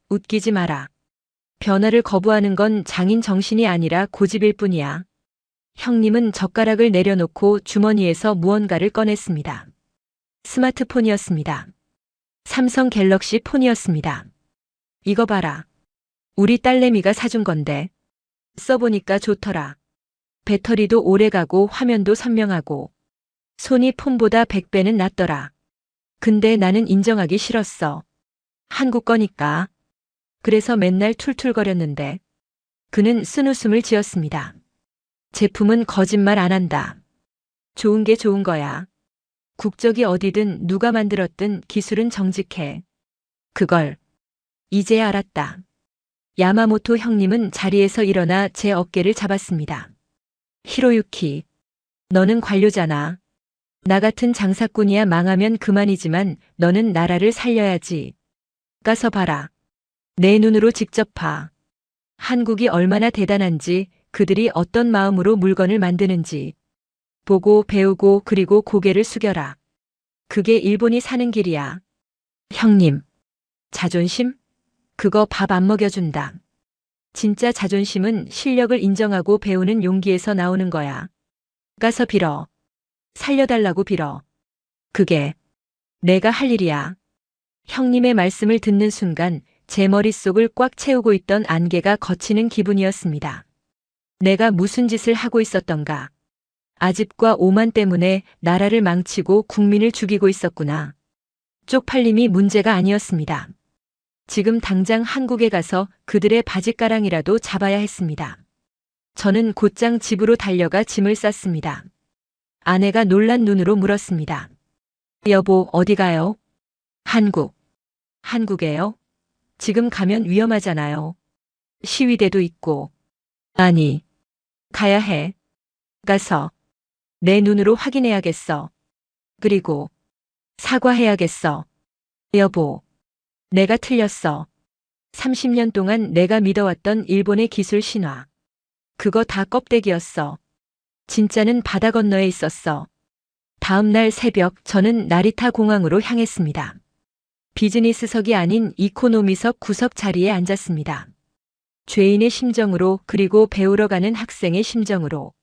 웃기지 마라. 변화를 거부하는 건 장인 정신이 아니라 고집일 뿐이야. 형님은 젓가락을 내려놓고 주머니에서 무언가를 꺼냈습니다. 스마트폰이었습니다. 삼성 갤럭시 폰이었습니다. 이거 봐라. 우리 딸내미가 사준 건데. 써보니까 좋더라. 배터리도 오래가고 화면도 선명하고 손이 폰보다 100배는 낫더라. 근데 나는 인정하기 싫었어. 한국 거니까. 그래서 맨날 툴툴거렸는데 그는 쓴웃음을 지었습니다. 제품은 거짓말 안 한다. 좋은 게 좋은 거야. 국적이 어디든 누가 만들었든 기술은 정직해. 그걸 이제야 알았다. 야마모토 형님은 자리에서 일어나 제 어깨를 잡았습니다. 히로유키, 너는 관료잖아. 나 같은 장사꾼이야 망하면 그만이지만 너는 나라를 살려야지. 가서 봐라. 내 눈으로 직접 봐. 한국이 얼마나 대단한지, 그들이 어떤 마음으로 물건을 만드는지. 보고 배우고 그리고 고개를 숙여라. 그게 일본이 사는 길이야. 형님, 자존심? 그거 밥 안 먹여준다. 진짜 자존심은 실력을 인정하고 배우는 용기에서 나오는 거야. 가서 빌어. 살려달라고 빌어. 그게 내가 할 일이야. 형님의 말씀을 듣는 순간 제 머릿속을 꽉 채우고 있던 안개가 걷히는 기분이었습니다. 내가 무슨 짓을 하고 있었던가. 아집과 오만 때문에 나라를 망치고 국민을 죽이고 있었구나. 쪽팔림이 문제가 아니었습니다. 지금 당장 한국에 가서 그들의 바짓가랑이라도 잡아야 했습니다. 저는 곧장 집으로 달려가 짐을 쌌습니다. 아내가 놀란 눈으로 물었습니다. 여보, 어디 가요? 한국. 한국에요? 지금 가면 위험하잖아요. 시위대도 있고. 아니, 가야 해. 가서 내 눈으로 확인해야겠어. 그리고 사과해야겠어. 여보, 내가 틀렸어. 30년 동안 내가 믿어왔던 일본의 기술 신화. 그거 다 껍데기였어. 진짜는 바다 건너에 있었어. 다음 날 새벽 저는 나리타 공항으로 향했습니다. 비즈니스석이 아닌 이코노미석 구석 자리에 앉았습니다. 죄인의 심정으로 그리고 배우러 가는 학생의 심정으로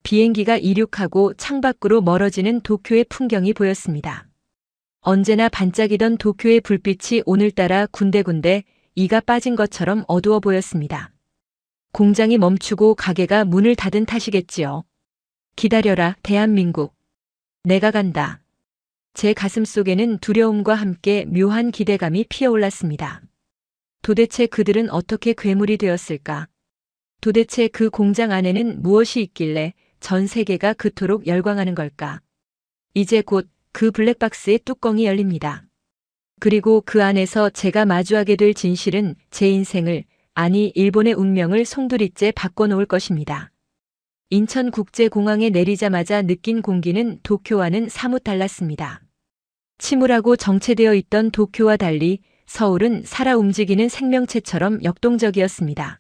비행기가 이륙하고 창밖으로 멀어지는 도쿄의 풍경이 보였습니다. 언제나 반짝이던 도쿄의 불빛이 오늘따라 군데군데 이가 빠진 것처럼 어두워 보였습니다. 공장이 멈추고 가게가 문을 닫은 탓이겠지요. 기다려라, 대한민국. 내가 간다. 제 가슴 속에는 두려움과 함께 묘한 기대감이 피어올랐습니다. 도대체 그들은 어떻게 괴물이 되었을까? 도대체 그 공장 안에는 무엇이 있길래 전 세계가 그토록 열광하는 걸까? 이제 곧 그 블랙박스의 뚜껑이 열립니다. 그리고 그 안에서 제가 마주하게 될 진실은 제 인생을, 아니 일본의 운명을 송두리째 바꿔놓을 것입니다. 인천국제공항에 내리자마자 느낀 공기는 도쿄와는 사뭇 달랐습니다. 침울하고 정체되어 있던 도쿄와 달리 서울은 살아 움직이는 생명체처럼 역동적이었습니다.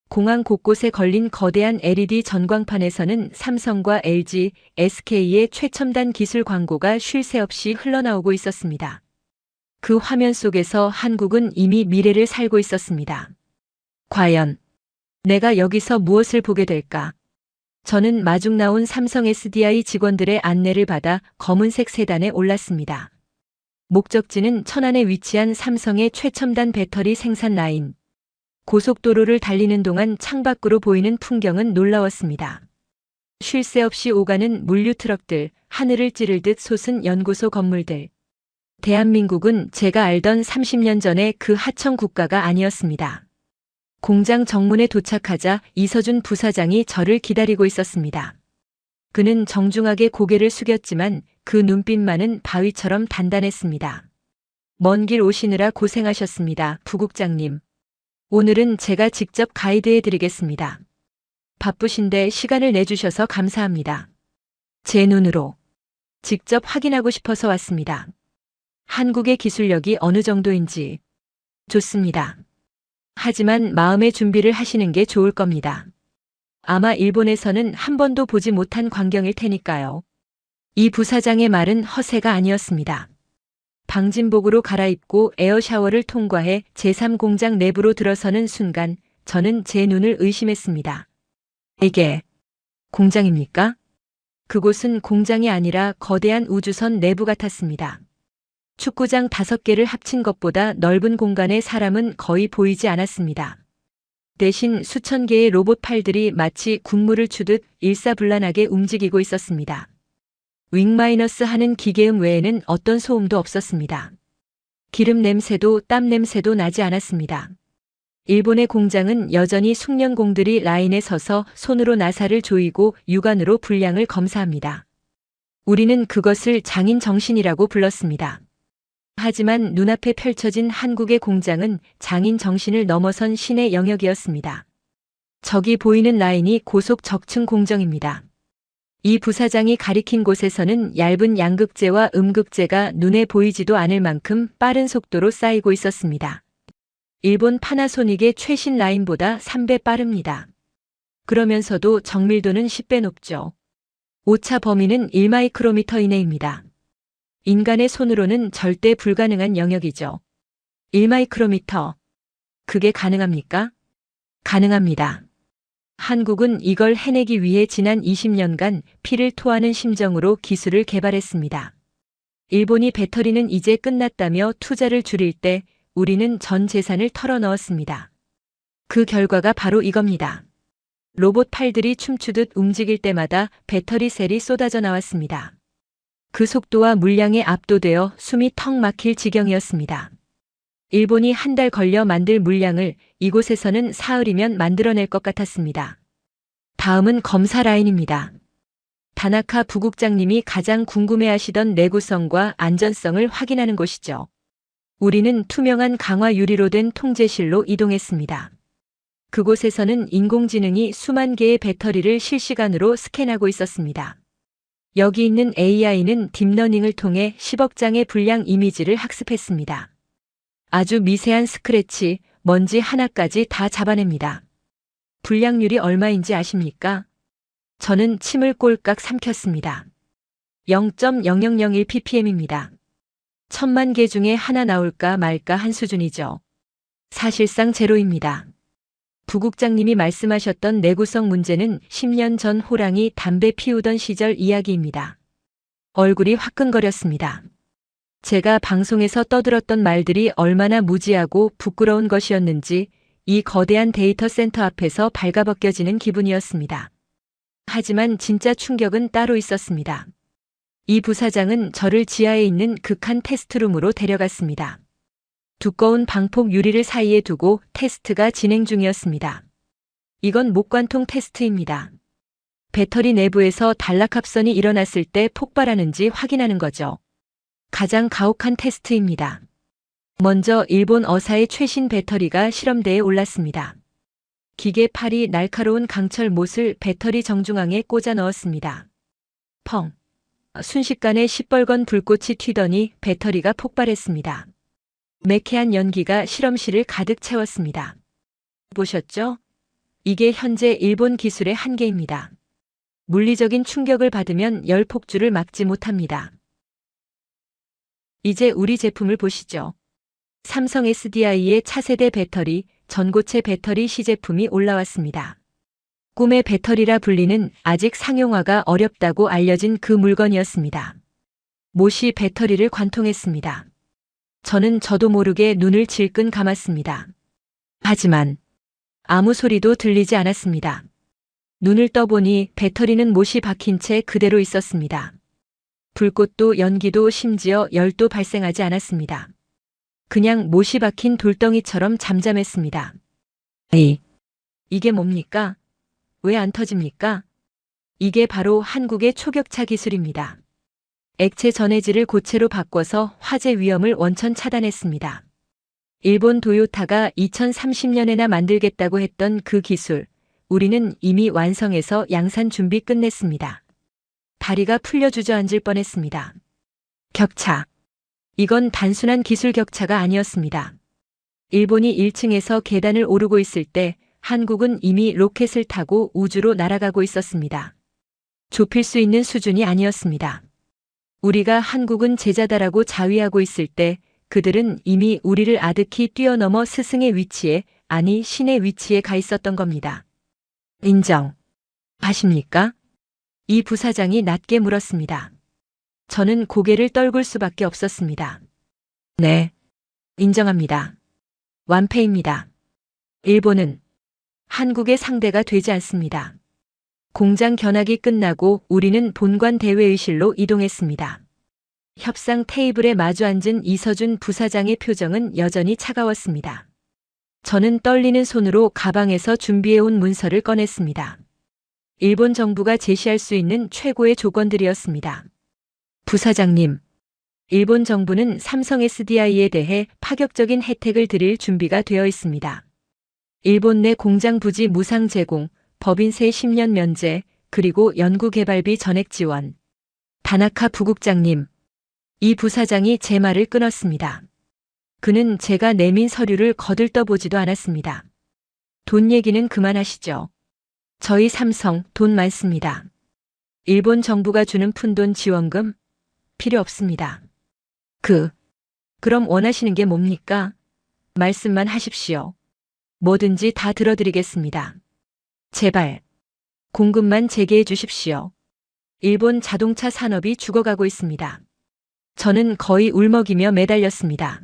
공항 곳곳에 걸린 거대한 LED 전광판에서는 삼성과 LG, SK의 최첨단 기술 광고가 쉴 새 없이 흘러나오고 있었습니다. 그 화면 속에서 한국은 이미 미래를 살고 있었습니다. 과연 내가 여기서 무엇을 보게 될까? 저는 마중 나온 삼성 SDI 직원들의 안내를 받아 검은색 세단에 올랐습니다. 목적지는 천안에 위치한 삼성의 최첨단 배터리 생산 라인. 고속도로를 달리는 동안 창밖으로 보이는 풍경은 놀라웠습니다. 쉴 새 없이 오가는 물류 트럭들, 하늘을 찌르듯 솟은 연구소 건물들. 대한민국은 제가 알던 30년 전의 그 하청 국가가 아니었습니다. 공장 정문에 도착하자 이서준 부사장이 저를 기다리고 있었습니다. 그는 정중하게 고개를 숙였지만 그 눈빛만은 바위처럼 단단했습니다. 먼 길 오시느라 고생하셨습니다, 부국장님. 오늘은 제가 직접 가이드해 드리겠습니다. 바쁘신데 시간을 내주셔서 감사합니다. 제 눈으로 직접 확인하고 싶어서 왔습니다. 한국의 기술력이 어느 정도인지. 좋습니다. 하지만 마음의 준비를 하시는 게 좋을 겁니다. 아마 일본에서는 한 번도 보지 못한 광경일 테니까요. 이 부사장의 말은 허세가 아니었습니다. 방진복으로 갈아입고 에어샤워를 통과해 제3공장 내부로 들어서는 순간 저는 제 눈을 의심했습니다. 이게 공장입니까? 그곳은 공장이 아니라 거대한 우주선 내부 같았습니다. 축구장 5개를 합친 것보다 넓은 공간에 사람은 거의 보이지 않았습니다. 대신 수천 개의 로봇 팔들이 마치 군무를 추듯 일사불란하게 움직이고 있었습니다. 윙마이너스 하는 기계음 외에는 어떤 소음도 없었습니다. 기름 냄새도 땀 냄새도 나지 않았습니다. 일본의 공장은 여전히 숙련공들이 라인에 서서 손으로 나사를 조이고 육안으로 분량을 검사합니다. 우리는 그것을 장인 정신이라고 불렀습니다. 하지만 눈앞에 펼쳐진 한국의 공장은 장인 정신을 넘어선 신의 영역이었습니다. 저기 보이는 라인이 고속 적층 공정입니다. 이 부사장이 가리킨 곳에서는 얇은 양극재와 음극재가 눈에 보이지도 않을 만큼 빠른 속도로 쌓이고 있었습니다. 일본 파나소닉의 최신 라인보다 3배 빠릅니다. 그러면서도 정밀도는 10배 높죠. 오차 범위는 1마이크로미터 이내입니다. 인간의 손으로는 절대 불가능한 영역이죠. 1마이크로미터. 그게 가능합니까? 가능합니다. 한국은 이걸 해내기 위해 지난 20년간 피를 토하는 심정으로 기술을 개발했습니다. 일본이 배터리는 이제 끝났다며 투자를 줄일 때 우리는 전 재산을 털어넣었습니다. 그 결과가 바로 이겁니다. 로봇 팔들이 춤추듯 움직일 때마다 배터리 셀이 쏟아져 나왔습니다. 그 속도와 물량에 압도되어 숨이 턱 막힐 지경이었습니다. 일본이 한 달 걸려 만들 물량을 이곳에서는 사흘이면 만들어낼 것 같았습니다. 다음은 검사 라인입니다. 다나카 부국장님이 가장 궁금해하시던 내구성과 안전성을 확인하는 곳이죠. 우리는 투명한 강화 유리로 된 통제실로 이동했습니다. 그곳에서는 인공지능이 수만 개의 배터리를 실시간으로 스캔하고 있었습니다. 여기 있는 AI는 딥러닝을 통해 10억 장의 불량 이미지를 학습했습니다. 아주 미세한 스크래치, 먼지 하나까지 다 잡아냅니다. 불량률이 얼마인지 아십니까? 저는 침을 꼴깍 삼켰습니다. 0.0001ppm입니다. 1000만 개 중에 하나 나올까 말까 한 수준이죠. 사실상 제로입니다. 부국장님이 말씀하셨던 내구성 문제는 10년 전 호랑이 담배 피우던 시절 이야기입니다. 얼굴이 화끈거렸습니다. 제가 방송에서 떠들었던 말들이 얼마나 무지하고 부끄러운 것이었는지 이 거대한 데이터 센터 앞에서 발가벗겨지는 기분이었습니다. 하지만 진짜 충격은 따로 있었습니다. 이 부사장은 저를 지하에 있는 극한 테스트룸으로 데려갔습니다. 두꺼운 방폭 유리를 사이에 두고 테스트가 진행 중이었습니다. 이건 목관통 테스트입니다. 배터리 내부에서 단락합선이 일어났을 때 폭발하는지 확인하는 거죠. 가장 가혹한 테스트입니다. 먼저 일본 어사의 최신 배터리가 실험대에 올랐습니다. 기계 팔이 날카로운 강철 못을 배터리 정중앙에 꽂아 넣었습니다. 펑! 순식간에 시뻘건 불꽃이 튀더니 배터리가 폭발했습니다. 매캐한 연기가 실험실을 가득 채웠습니다. 보셨죠? 이게 현재 일본 기술의 한계입니다. 물리적인 충격을 받으면 열 폭주를 막지 못합니다. 이제 우리 제품을 보시죠. 삼성 SDI의 차세대 배터리, 전고체 배터리 시제품이 올라왔습니다. 꿈의 배터리라 불리는 아직 상용화가 어렵다고 알려진 그 물건이었습니다. 못이 배터리를 관통했습니다. 저도 모르게 눈을 질끈 감았습니다. 하지만 아무 소리도 들리지 않았습니다. 눈을 떠보니 배터리는 못이 박힌 채 그대로 있었습니다. 불꽃도 연기도 심지어 열도 발생하지 않았습니다. 그냥 못이 박힌 돌덩이처럼 잠잠했습니다. 이게 뭡니까? 왜 안 터집니까? 이게 바로 한국의 초격차 기술입니다. 액체 전해질을 고체로 바꿔서 화재 위험을 원천 차단했습니다. 일본 도요타가 2030년에나 만들겠다고 했던 그 기술, 우리는 이미 완성해서 양산 준비 끝냈습니다. 다리가 풀려 주저앉을 뻔했습니다. 격차. 이건 단순한 기술 격차가 아니었습니다. 일본이 1층에서 계단을 오르고 있을 때 한국은 이미 로켓을 타고 우주로 날아가고 있었습니다. 좁힐 수 있는 수준이 아니었습니다. 우리가 한국은 제자다라고 자위하고 있을 때 그들은 이미 우리를 아득히 뛰어넘어 스승의 위치에, 아니 신의 위치에 가 있었던 겁니다. 인정. 하십니까? 이 부사장이 낮게 물었습니다. 저는 고개를 떨굴 수밖에 없었습니다. 네. 인정합니다. 완패입니다. 일본은 한국의 상대가 되지 않습니다. 공장 견학이 끝나고 우리는 본관 대회의실로 이동했습니다. 협상 테이블에 마주 앉은 이서준 부사장의 표정은 여전히 차가웠습니다. 저는 떨리는 손으로 가방에서 준비해온 문서를 꺼냈습니다. 일본 정부가 제시할 수 있는 최고의 조건들이었습니다. 부사장님, 일본 정부는 삼성 SDI에 대해 파격적인 혜택을 드릴 준비가 되어 있습니다. 일본 내 공장 부지 무상 제공, 법인세 10년 면제, 그리고 연구개발비 전액 지원. 다나카 부국장님, 이 부사장이 제 말을 끊었습니다. 그는 제가 내민 서류를 거들떠보지도 않았습니다. 돈 얘기는 그만하시죠. 저희 삼성 돈 많습니다. 일본 정부가 주는 푼돈 지원금 필요 없습니다. 그럼 원하시는 게 뭡니까? 말씀만 하십시오. 뭐든지 다 들어드리겠습니다. 제발 공급만 재개해 주십시오. 일본 자동차 산업이 죽어가고 있습니다. 저는 거의 울먹이며 매달렸습니다.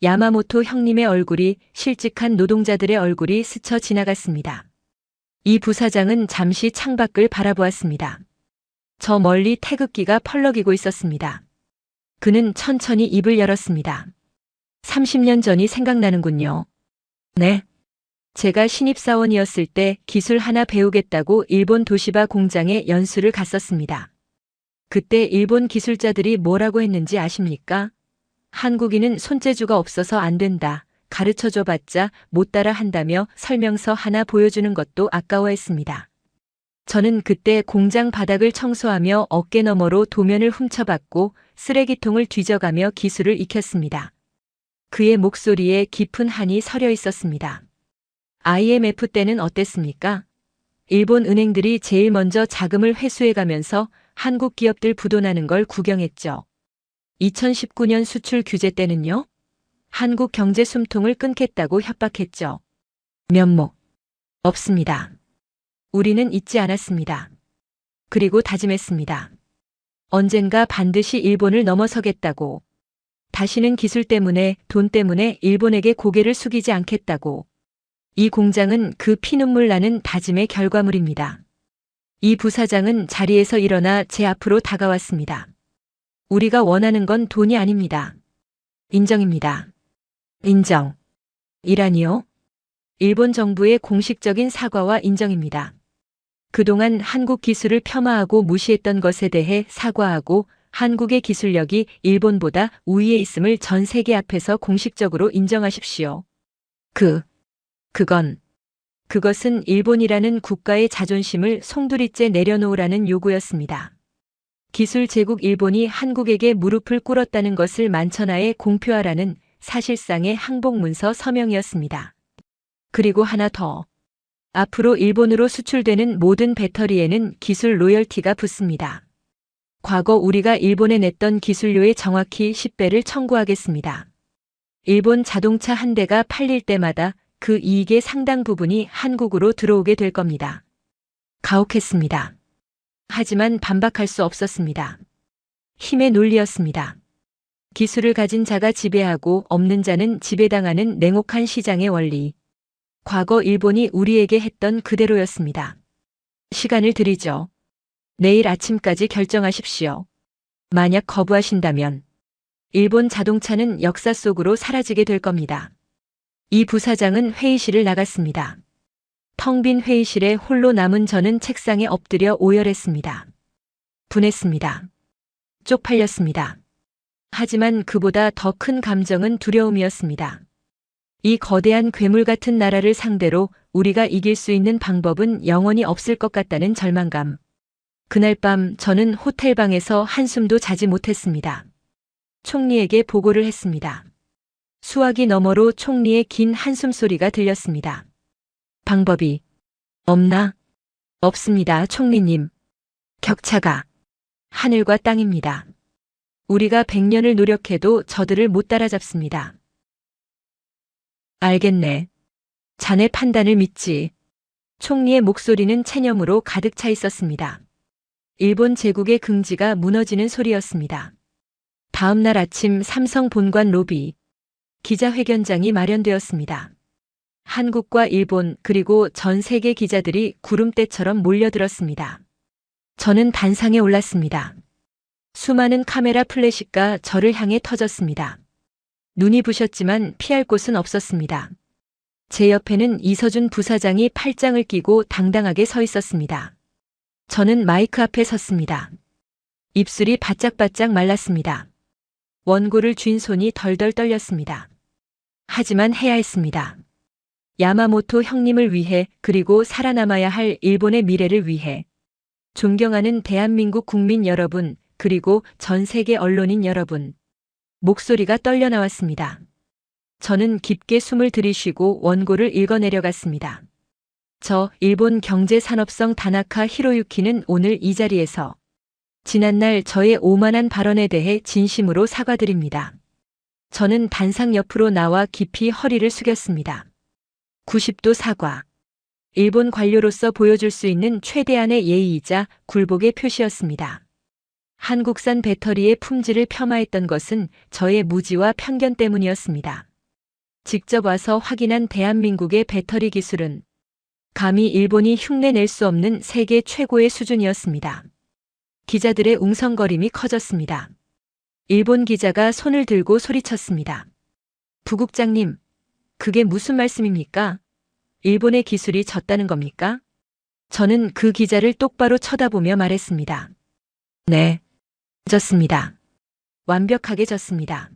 야마모토 형님의 얼굴이, 실직한 노동자들의 얼굴이 스쳐 지나갔습니다. 이 부사장은 잠시 창밖을 바라보았습니다. 저 멀리 태극기가 펄럭이고 있었습니다. 그는 천천히 입을 열었습니다. 30년 전이 생각나는군요. 네. 제가 신입사원이었을 때 기술 하나 배우겠다고 일본 도시바 공장에 연수를 갔었습니다. 그때 일본 기술자들이 뭐라고 했는지 아십니까? 한국인은 손재주가 없어서 안 된다. 가르쳐줘봤자 못 따라 한다며 설명서 하나 보여주는 것도 아까워했습니다. 저는 그때 공장 바닥을 청소하며 어깨너머로 도면을 훔쳐봤고 쓰레기통을 뒤져가며 기술을 익혔습니다. 그의 목소리에 깊은 한이 서려 있었습니다. IMF 때는 어땠습니까? 일본 은행들이 제일 먼저 자금을 회수해가면서 한국 기업들 부도나는 걸 구경했죠. 2019년 수출 규제 때는요? 한국 경제 숨통을 끊겠다고 협박했죠. 면목 없습니다. 우리는 잊지 않았습니다. 그리고 다짐했습니다. 언젠가 반드시 일본을 넘어서겠다고. 다시는 기술 때문에, 돈 때문에 일본에게 고개를 숙이지 않겠다고. 이 공장은 그 피눈물 나는 다짐의 결과물입니다. 이 부사장은 자리에서 일어나 제 앞으로 다가왔습니다. 우리가 원하는 건 돈이 아닙니다. 인정입니다. 인정. 이라니요? 일본 정부의 공식적인 사과와 인정입니다. 그동안 한국 기술을 폄하하고 무시했던 것에 대해 사과하고 한국의 기술력이 일본보다 우위에 있음을 전 세계 앞에서 공식적으로 인정하십시오. 그것은 일본이라는 국가의 자존심을 송두리째 내려놓으라는 요구였습니다. 기술 제국 일본이 한국에게 무릎을 꿇었다는 것을 만천하에 공표하라는 사실상의 항복문서 서명이었습니다. 그리고 하나 더. 앞으로 일본으로 수출되는 모든 배터리에는 기술 로열티가 붙습니다. 과거 우리가 일본에 냈던 기술료의 정확히 10배를 청구하겠습니다. 일본 자동차 한 대가 팔릴 때마다 그 이익의 상당 부분이 한국으로 들어오게 될 겁니다. 가혹했습니다. 하지만 반박할 수 없었습니다. 힘의 논리였습니다. 기술을 가진 자가 지배하고 없는 자는 지배당하는 냉혹한 시장의 원리. 과거 일본이 우리에게 했던 그대로였습니다. 시간을 드리죠. 내일 아침까지 결정하십시오. 만약 거부하신다면 일본 자동차는 역사 속으로 사라지게 될 겁니다. 이 부사장은 회의실을 나갔습니다. 텅 빈 회의실에 홀로 남은 저는 책상에 엎드려 오열했습니다. 분했습니다. 쪽팔렸습니다. 하지만 그보다 더 큰 감정은 두려움이었습니다. 이 거대한 괴물 같은 나라를 상대로 우리가 이길 수 있는 방법은 영원히 없을 것 같다는 절망감. 그날 밤 저는 호텔방에서 한숨도 자지 못했습니다. 총리에게 보고를 했습니다. 수화기 너머로 총리의 긴 한숨 소리가 들렸습니다. 방법이 없나? 없습니다, 총리님. 격차가 하늘과 땅입니다. 우리가 100년을 노력해도 저들을 못 따라잡습니다. 알겠네. 자네 판단을 믿지. 총리의 목소리는 체념으로 가득 차 있었습니다. 일본 제국의 긍지가 무너지는 소리였습니다. 다음 날 아침 삼성 본관 로비. 기자회견장이 마련되었습니다. 한국과 일본 그리고 전 세계 기자들이 구름대처럼 몰려들었습니다. 저는 단상에 올랐습니다. 수많은 카메라 플래시가 저를 향해 터졌습니다. 눈이 부셨지만 피할 곳은 없었습니다. 제 옆에는 이서준 부사장이 팔짱을 끼고 당당하게 서 있었습니다. 저는 마이크 앞에 섰습니다. 입술이 바짝바짝 말랐습니다. 원고를 쥔 손이 덜덜 떨렸습니다. 하지만 해야 했습니다. 야마모토 형님을 위해 그리고 살아남아야 할 일본의 미래를 위해 존경하는 대한민국 국민 여러분 그리고 전 세계 언론인 여러분. 목소리가 떨려 나왔습니다. 저는 깊게 숨을 들이쉬고 원고를 읽어내려갔습니다. 저 일본 경제산업성 다나카 히로유키는 오늘 이 자리에서 지난날 저의 오만한 발언에 대해 진심으로 사과드립니다. 저는 단상 옆으로 나와 깊이 허리를 숙였습니다. 90도 사과. 일본 관료로서 보여줄 수 있는 최대한의 예의이자 굴복의 표시였습니다. 한국산 배터리의 품질을 폄하했던 것은 저의 무지와 편견 때문이었습니다. 직접 와서 확인한 대한민국의 배터리 기술은 감히 일본이 흉내낼 수 없는 세계 최고의 수준이었습니다. 기자들의 웅성거림이 커졌습니다. 일본 기자가 손을 들고 소리쳤습니다. 부국장님, 그게 무슨 말씀입니까? 일본의 기술이 졌다는 겁니까? 저는 그 기자를 똑바로 쳐다보며 말했습니다. 네, 졌습니다. 완벽하게 졌습니다.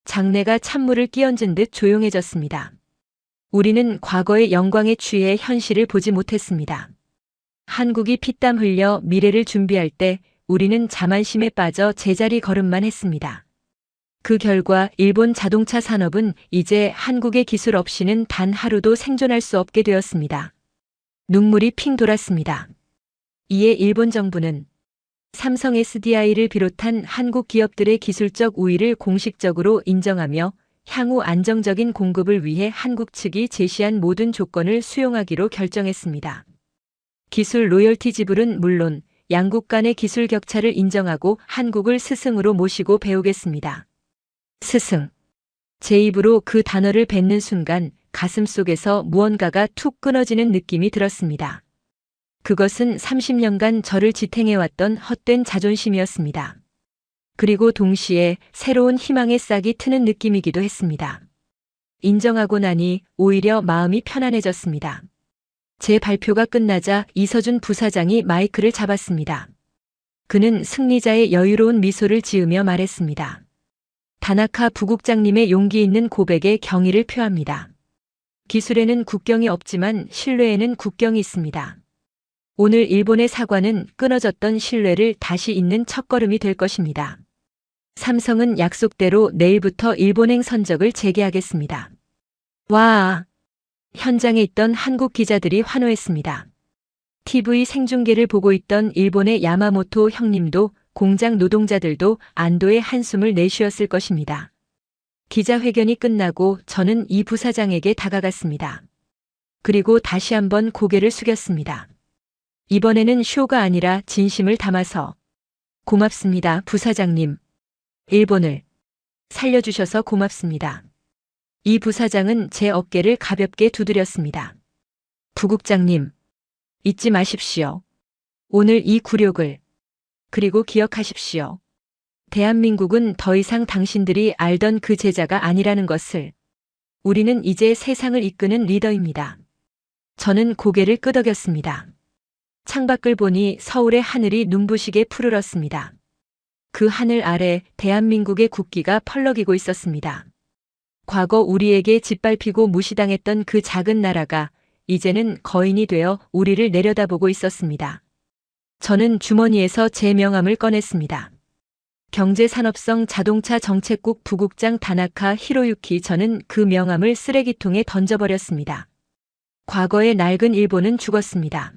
장내가 찬물을 끼얹은 듯 조용해졌습니다. 우리는 과거의 영광에 취해 현실을 보지 못했습니다. 한국이 피땀 흘려 미래를 준비할 때 우리는 자만심에 빠져 제자리 걸음만 했습니다. 그 결과 일본 자동차 산업은 이제 한국의 기술 없이는 단 하루도 생존할 수 없게 되었습니다. 눈물이 핑 돌았습니다. 이에 일본 정부는 삼성 SDI를 비롯한 한국 기업들의 기술적 우위를 공식적으로 인정하며 향후 안정적인 공급을 위해 한국 측이 제시한 모든 조건을 수용하기로 결정했습니다. 기술 로열티 지불은 물론 양국 간의 기술 격차를 인정하고 한국을 스승으로 모시고 배우겠습니다. 스승. 제 입으로 그 단어를 뱉는 순간 가슴 속에서 무언가가 툭 끊어지는 느낌이 들었습니다. 그것은 30년간 저를 지탱해왔던 헛된 자존심이었습니다. 그리고 동시에 새로운 희망의 싹이 트는 느낌이기도 했습니다. 인정하고 나니 오히려 마음이 편안해졌습니다. 제 발표가 끝나자 이서준 부사장이 마이크를 잡았습니다. 그는 승리자의 여유로운 미소를 지으며 말했습니다. 다나카 부국장님의 용기 있는 고백에 경의를 표합니다. 기술에는 국경이 없지만 신뢰에는 국경이 있습니다. 오늘 일본의 사과는 끊어졌던 신뢰를 다시 잇는 첫걸음이 될 것입니다. 삼성은 약속대로 내일부터 일본행 선적을 재개하겠습니다. 와! 현장에 있던 한국 기자들이 환호했습니다. TV 생중계를 보고 있던 일본의 야마모토 형님도 공장 노동자들도 안도의 한숨을 내쉬었을 것입니다. 기자회견이 끝나고 저는 이 부사장에게 다가갔습니다. 그리고 다시 한번 고개를 숙였습니다. 이번에는 쇼가 아니라 진심을 담아서 고맙습니다, 부사장님. 일본을 살려주셔서 고맙습니다. 이 부사장은 제 어깨를 가볍게 두드렸습니다. 부국장님, 잊지 마십시오. 오늘 이 굴욕을. 그리고 기억하십시오. 대한민국은 더 이상 당신들이 알던 그 제자가 아니라는 것을. 우리는 이제 세상을 이끄는 리더입니다. 저는 고개를 끄덕였습니다. 창밖을 보니 서울의 하늘이 눈부시게 푸르렀습니다. 그 하늘 아래 대한민국의 국기가 펄럭이고 있었습니다. 과거 우리에게 짓밟히고 무시당했던 그 작은 나라가 이제는 거인이 되어 우리를 내려다보고 있었습니다. 저는 주머니에서 제 명함을 꺼냈습니다. 경제산업성 자동차 정책국 부국장 다나카 히로유키. 저는 그 명함을 쓰레기통에 던져버렸습니다. 과거의 낡은 일본은 죽었습니다.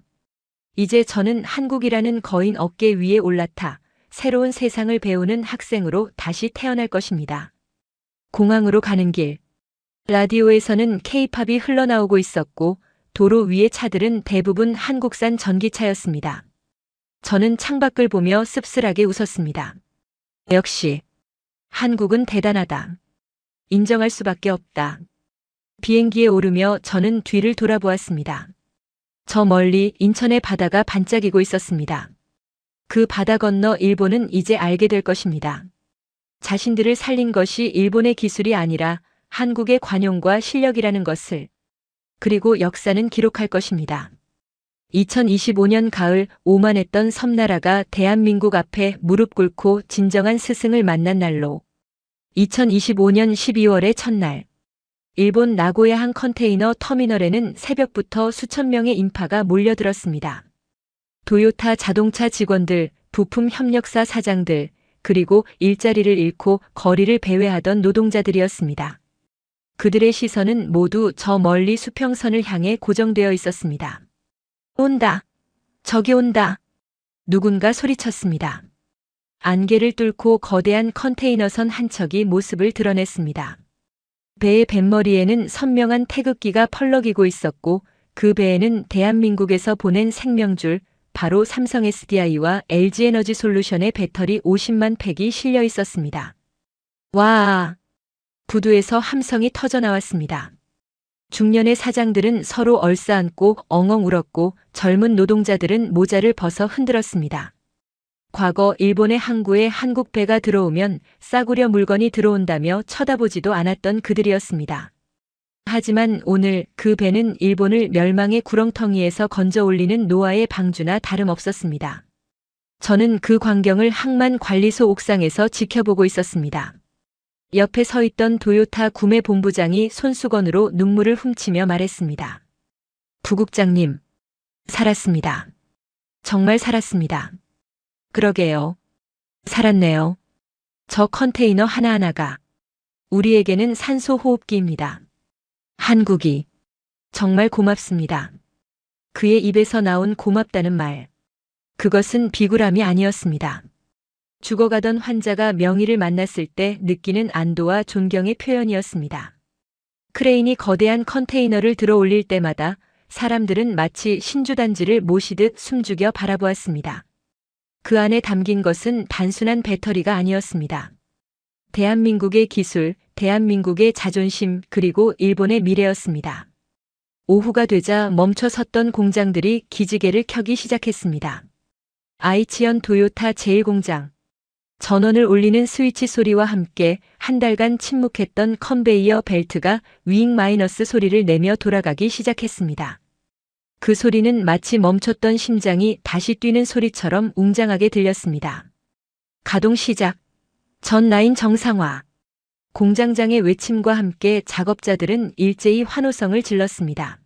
이제 저는 한국이라는 거인 어깨 위에 올라타 새로운 세상을 배우는 학생으로 다시 태어날 것입니다. 공항으로 가는 길. 라디오에서는 K-팝이 흘러나오고 있었고 도로 위의 차들은 대부분 한국산 전기차였습니다. 저는 창밖을 보며 씁쓸하게 웃었습니다. 역시 한국은 대단하다. 인정할 수밖에 없다. 비행기에 오르며 저는 뒤를 돌아보았습니다. 저 멀리 인천의 바다가 반짝이고 있었습니다. 그 바다 건너 일본은 이제 알게 될 것입니다. 자신들을 살린 것이 일본의 기술이 아니라 한국의 관용과 실력이라는 것을. 그리고 역사는 기록할 것입니다. 2025년 가을 오만했던 섬나라가 대한민국 앞에 무릎 꿇고 진정한 스승을 만난 날로 2025년 12월의 첫날 일본 나고야 한 컨테이너 터미널에는 새벽부터 수천 명의 인파가 몰려들었습니다. 도요타 자동차 직원들, 부품 협력사 사장들, 그리고 일자리를 잃고 거리를 배회하던 노동자들이었습니다. 그들의 시선은 모두 저 멀리 수평선을 향해 고정되어 있었습니다. 온다. 저기 온다. 누군가 소리쳤습니다. 안개를 뚫고 거대한 컨테이너선 한 척이 모습을 드러냈습니다. 배의 뱃머리에는 선명한 태극기가 펄럭이고 있었고 그 배에는 대한민국에서 보낸 생명줄, 바로 삼성 SDI와 LG에너지솔루션의 배터리 50만 팩이 실려 있었습니다. 와! 부두에서 함성이 터져 나왔습니다. 중년의 사장들은 서로 얼싸안고 엉엉 울었고 젊은 노동자들은 모자를 벗어 흔들었습니다. 과거 일본의 항구에 한국 배가 들어오면 싸구려 물건이 들어온다며 쳐다보지도 않았던 그들이었습니다. 하지만 오늘 그 배는 일본을 멸망의 구렁텅이에서 건져 올리는 노아의 방주나 다름없었습니다. 저는 그 광경을 항만관리소 옥상에서 지켜보고 있었습니다. 옆에 서 있던 도요타 구매본부장이 손수건으로 눈물을 훔치며 말했습니다. 부국장님, 살았습니다. 정말 살았습니다. 그러게요. 살았네요. 저 컨테이너 하나하나가 우리에게는 산소 호흡기입니다. 한국이 정말 고맙습니다. 그의 입에서 나온 고맙다는 말. 그것은 비굴함이 아니었습니다. 죽어가던 환자가 명의를 만났을 때 느끼는 안도와 존경의 표현이었습니다. 크레인이 거대한 컨테이너를 들어 올릴 때마다 사람들은 마치 신주단지를 모시듯 숨죽여 바라보았습니다. 그 안에 담긴 것은 단순한 배터리가 아니었습니다. 대한민국의 기술, 대한민국의 자존심, 그리고 일본의 미래였습니다. 오후가 되자 멈춰 섰던 공장들이 기지개를 켜기 시작했습니다. 아이치현 도요타 제1공장, 전원을 올리는 스위치 소리와 함께 한 달간 침묵했던 컨베이어 벨트가 윙 마이너스 소리를 내며 돌아가기 시작했습니다. 그 소리는 마치 멈췄던 심장이 다시 뛰는 소리처럼 웅장하게 들렸습니다. 가동 시작. 전 라인 정상화. 공장장의 외침과 함께 작업자들은 일제히 환호성을 질렀습니다.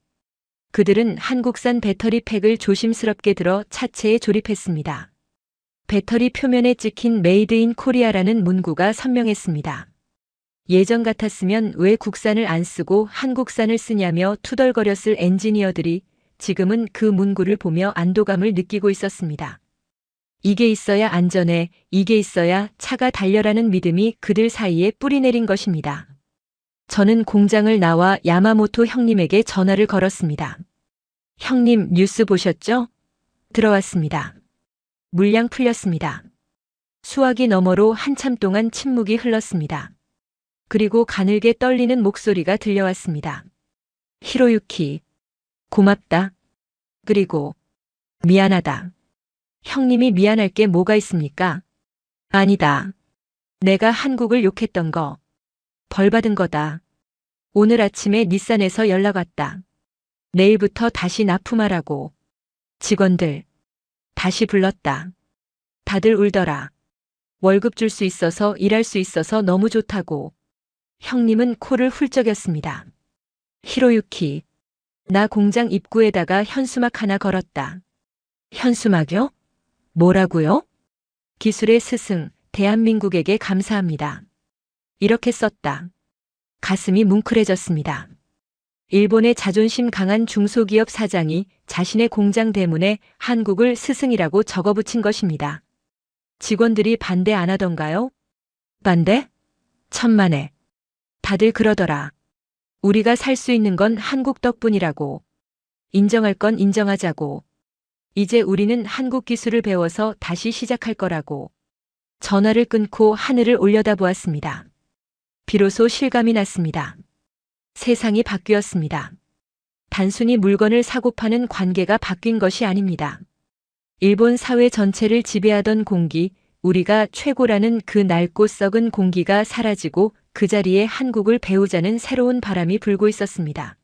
그들은 한국산 배터리 팩을 조심스럽게 들어 차체에 조립했습니다. 배터리 표면에 찍힌 메이드 인 코리아라는 문구가 선명했습니다. 예전 같았으면 왜 국산을 안 쓰고 한국산을 쓰냐며 투덜거렸을 엔지니어들이 지금은 그 문구를 보며 안도감을 느끼고 있었습니다. 이게 있어야 안전해, 이게 있어야 차가 달려라는 믿음이 그들 사이에 뿌리내린 것입니다. 저는 공장을 나와 야마모토 형님에게 전화를 걸었습니다. 형님, 뉴스 보셨죠? 들어왔습니다. 물량 풀렸습니다. 수화기 너머로 한참 동안 침묵이 흘렀습니다. 그리고 가늘게 떨리는 목소리가 들려왔습니다. 히로유키, 고맙다. 그리고 미안하다. 형님이 미안할 게 뭐가 있습니까? 아니다. 내가 한국을 욕했던 거. 벌 받은 거다. 오늘 아침에 닛산에서 연락 왔다. 내일부터 다시 납품하라고. 직원들. 다시 불렀다. 다들 울더라. 월급 줄 수 있어서 일할 수 있어서 너무 좋다고. 형님은 코를 훌쩍였습니다. 히로유키. 나 공장 입구에다가 현수막 하나 걸었다. 현수막이요? 뭐라고요? 기술의 스승, 대한민국에게 감사합니다. 이렇게 썼다. 가슴이 뭉클해졌습니다. 일본의 자존심 강한 중소기업 사장이 자신의 공장 대문에 한국을 스승이라고 적어붙인 것입니다. 직원들이 반대 안 하던가요? 반대? 천만에. 다들 그러더라. 우리가 살 수 있는 건 한국 덕분이라고. 인정할 건 인정하자고. 이제 우리는 한국 기술을 배워서 다시 시작할 거라고. 전화를 끊고 하늘을 올려다보았습니다. 비로소 실감이 났습니다. 세상이 바뀌었습니다. 단순히 물건을 사고 파는 관계가 바뀐 것이 아닙니다. 일본 사회 전체를 지배하던 공기, 우리가 최고라는 그 낡고 썩은 공기가 사라지고 그 자리에 한국을 배우자는 새로운 바람이 불고 있었습니다.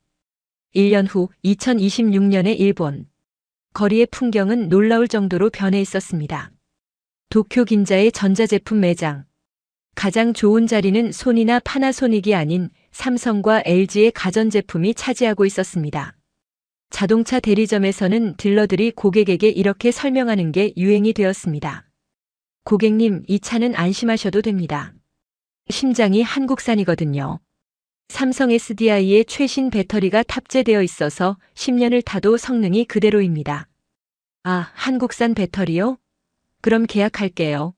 1년 후 2026년의 일본. 거리의 풍경은 놀라울 정도로 변해 있었습니다. 도쿄 긴자의 전자제품 매장. 가장 좋은 자리는 소니나 파나소닉이 아닌 삼성과 LG의 가전제품이 차지하고 있었습니다. 자동차 대리점에서는 딜러들이 고객에게 이렇게 설명하는 게 유행이 되었습니다. 고객님, 이 차는 안심하셔도 됩니다. 심장이 한국산이거든요. 삼성 SDI의 최신 배터리가 탑재되어 있어서 10년을 타도 성능이 그대로입니다. 아, 한국산 배터리요? 그럼 계약할게요.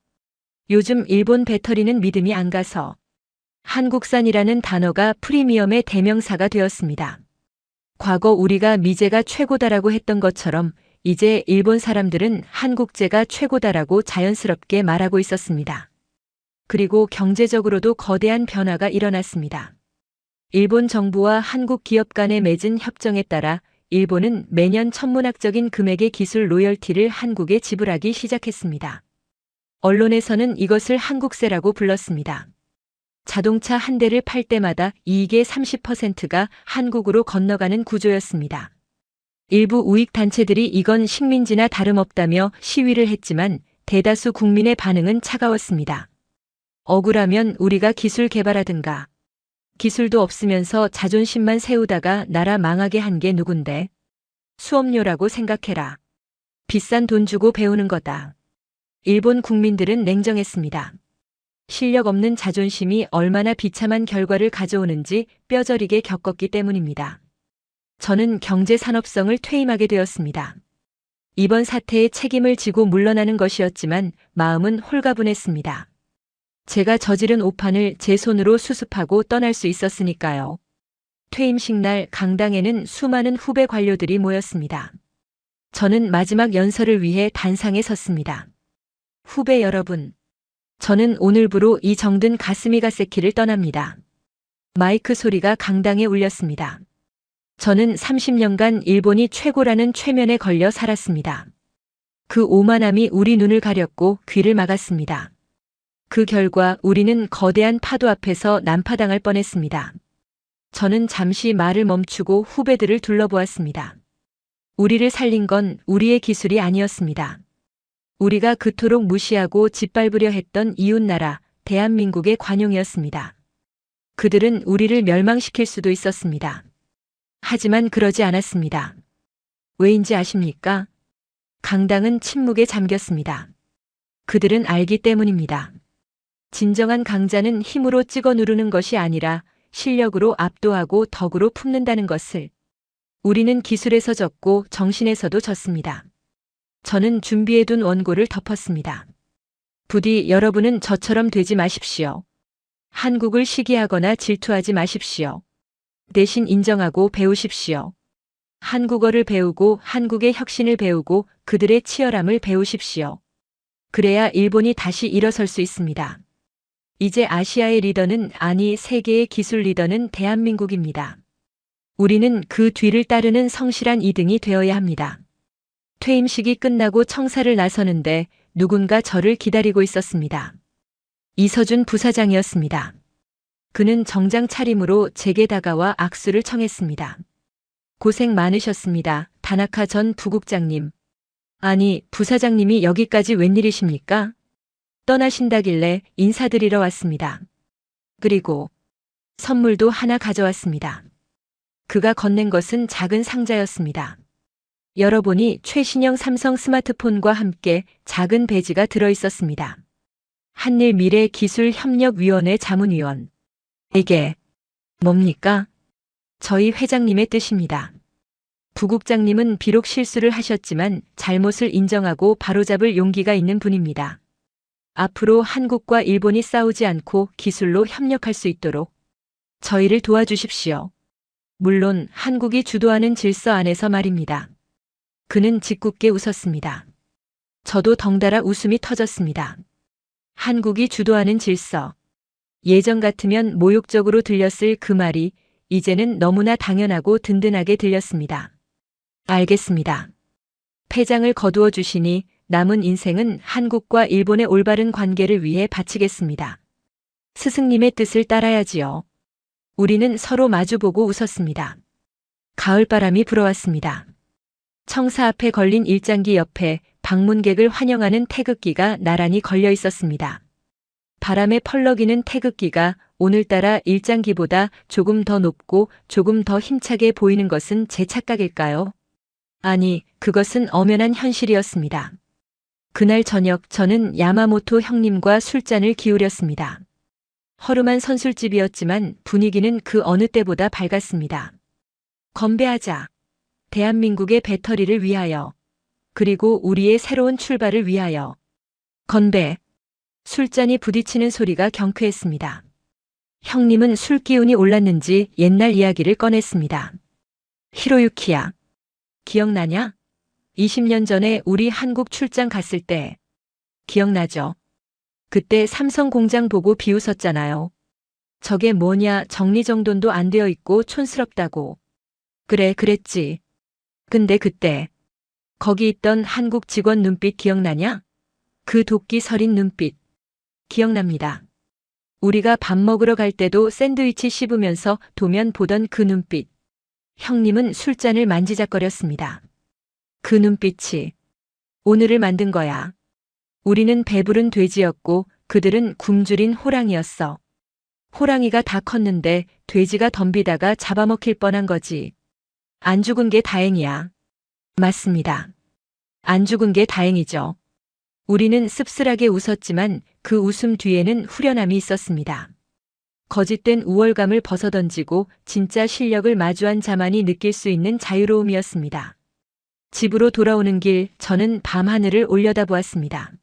요즘 일본 배터리는 믿음이 안 가서. 한국산이라는 단어가 프리미엄의 대명사가 되었습니다. 과거 우리가 미제가 최고다라고 했던 것처럼 이제 일본 사람들은 한국제가 최고다라고 자연스럽게 말하고 있었습니다. 그리고 경제적으로도 거대한 변화가 일어났습니다. 일본 정부와 한국 기업 간에 맺은 협정에 따라 일본은 매년 천문학적인 금액의 기술 로열티를 한국에 지불하기 시작했습니다. 언론에서는 이것을 한국세라고 불렀습니다. 자동차 한 대를 팔 때마다 이익의 30%가 한국으로 건너가는 구조였습니다. 일부 우익 단체들이 이건 식민지나 다름없다며 시위를 했지만 대다수 국민의 반응은 차가웠습니다. 억울하면 우리가 기술 개발하든가. 기술도 없으면서 자존심만 세우다가 나라 망하게 한 게 누군데? 수업료라고 생각해라. 비싼 돈 주고 배우는 거다. 일본 국민들은 냉정했습니다. 실력 없는 자존심이 얼마나 비참한 결과를 가져오는지 뼈저리게 겪었기 때문입니다. 저는 경제산업성을 퇴임하게 되었습니다. 이번 사태의 책임을 지고 물러나는 것이었지만 마음은 홀가분했습니다. 제가 저지른 오판을 제 손으로 수습하고 떠날 수 있었으니까요. 퇴임식 날 강당에는 수많은 후배 관료들이 모였습니다. 저는 마지막 연설을 위해 단상에 섰습니다. 후배 여러분, 저는 오늘부로 이 정든 가스미가세키를 떠납니다. 마이크 소리가 강당에 울렸습니다. 저는 30년간 일본이 최고라는 최면에 걸려 살았습니다. 그 오만함이 우리 눈을 가렸고 귀를 막았습니다. 그 결과 우리는 거대한 파도 앞에서 난파당할 뻔했습니다. 저는 잠시 말을 멈추고 후배들을 둘러보았습니다. 우리를 살린 건 우리의 기술이 아니었습니다. 우리가 그토록 무시하고 짓밟으려 했던 이웃나라, 대한민국의 관용이었습니다. 그들은 우리를 멸망시킬 수도 있었습니다. 하지만 그러지 않았습니다. 왜인지 아십니까? 강당은 침묵에 잠겼습니다. 그들은 알기 때문입니다. 진정한 강자는 힘으로 찍어 누르는 것이 아니라 실력으로 압도하고 덕으로 품는다는 것을. 우리는 기술에서 졌고 정신에서도 졌습니다. 저는 준비해둔 원고를 덮었습니다. 부디 여러분은 저처럼 되지 마십시오. 한국을 시기하거나 질투하지 마십시오. 대신 인정하고 배우십시오. 한국어를 배우고 한국의 혁신을 배우고 그들의 치열함을 배우십시오. 그래야 일본이 다시 일어설 수 있습니다. 이제 아시아의 리더는 아니 세계의 기술 리더는 대한민국입니다. 우리는 그 뒤를 따르는 성실한 2등이 되어야 합니다. 퇴임식이 끝나고 청사를 나서는데 누군가 저를 기다리고 있었습니다. 이서준 부사장이었습니다. 그는 정장 차림으로 제게 다가와 악수를 청했습니다. 고생 많으셨습니다. 다나카 전 부국장님. 아니, 부사장님이 여기까지 웬일이십니까? 떠나신다길래 인사드리러 왔습니다. 그리고 선물도 하나 가져왔습니다. 그가 건넨 것은 작은 상자였습니다. 열어보니 최신형 삼성 스마트폰과 함께 작은 배지가 들어있었습니다. 한일미래기술협력위원회 자문위원. 이게 뭡니까? 저희 회장님의 뜻입니다. 부국장님은 비록 실수를 하셨지만 잘못을 인정하고 바로잡을 용기가 있는 분입니다. 앞으로 한국과 일본이 싸우지 않고 기술로 협력할 수 있도록 저희를 도와주십시오. 물론 한국이 주도하는 질서 안에서 말입니다. 그는 짓궂게 웃었습니다. 저도 덩달아 웃음이 터졌습니다. 한국이 주도하는 질서. 예전 같으면 모욕적으로 들렸을 그 말이 이제는 너무나 당연하고 든든하게 들렸습니다. 알겠습니다. 패장을 거두어 주시니 남은 인생은 한국과 일본의 올바른 관계를 위해 바치겠습니다. 스승님의 뜻을 따라야지요. 우리는 서로 마주보고 웃었습니다. 가을바람이 불어왔습니다. 청사 앞에 걸린 일장기 옆에 방문객을 환영하는 태극기가 나란히 걸려 있었습니다. 바람에 펄럭이는 태극기가 오늘따라 일장기보다 조금 더 높고 조금 더 힘차게 보이는 것은 제 착각일까요? 아니, 그것은 엄연한 현실이었습니다. 그날 저녁 저는 야마모토 형님과 술잔을 기울였습니다. 허름한 선술집이었지만 분위기는 그 어느 때보다 밝았습니다. 건배하자. 대한민국의 배터리를 위하여. 그리고 우리의 새로운 출발을 위하여. 건배. 술잔이 부딪히는 소리가 경쾌했습니다. 형님은 술 기운이 올랐는지 옛날 이야기를 꺼냈습니다. 히로유키야. 기억나냐? 20년 전에 우리 한국 출장 갔을 때. 기억나죠? 그때 삼성 공장 보고 비웃었잖아요. 저게 뭐냐 정리정돈도 안 되어 있고 촌스럽다고. 그래, 그랬지. 근데 그때 거기 있던 한국 직원 눈빛 기억나냐? 그 도끼 서린 눈빛. 기억납니다. 우리가 밥 먹으러 갈 때도 샌드위치 씹으면서 도면 보던 그 눈빛. 형님은 술잔을 만지작거렸습니다. 그 눈빛이 오늘을 만든 거야. 우리는 배부른 돼지였고 그들은 굶주린 호랑이였어. 호랑이가 다 컸는데 돼지가 덤비다가 잡아먹힐 뻔한 거지. 안 죽은 게 다행이야. 맞습니다. 안 죽은 게 다행이죠. 우리는 씁쓸하게 웃었지만 그 웃음 뒤에는 후련함이 있었습니다. 거짓된 우월감을 벗어던지고 진짜 실력을 마주한 자만이 느낄 수 있는 자유로움이었습니다. 집으로 돌아오는 길 저는 밤하늘을 올려다보았습니다.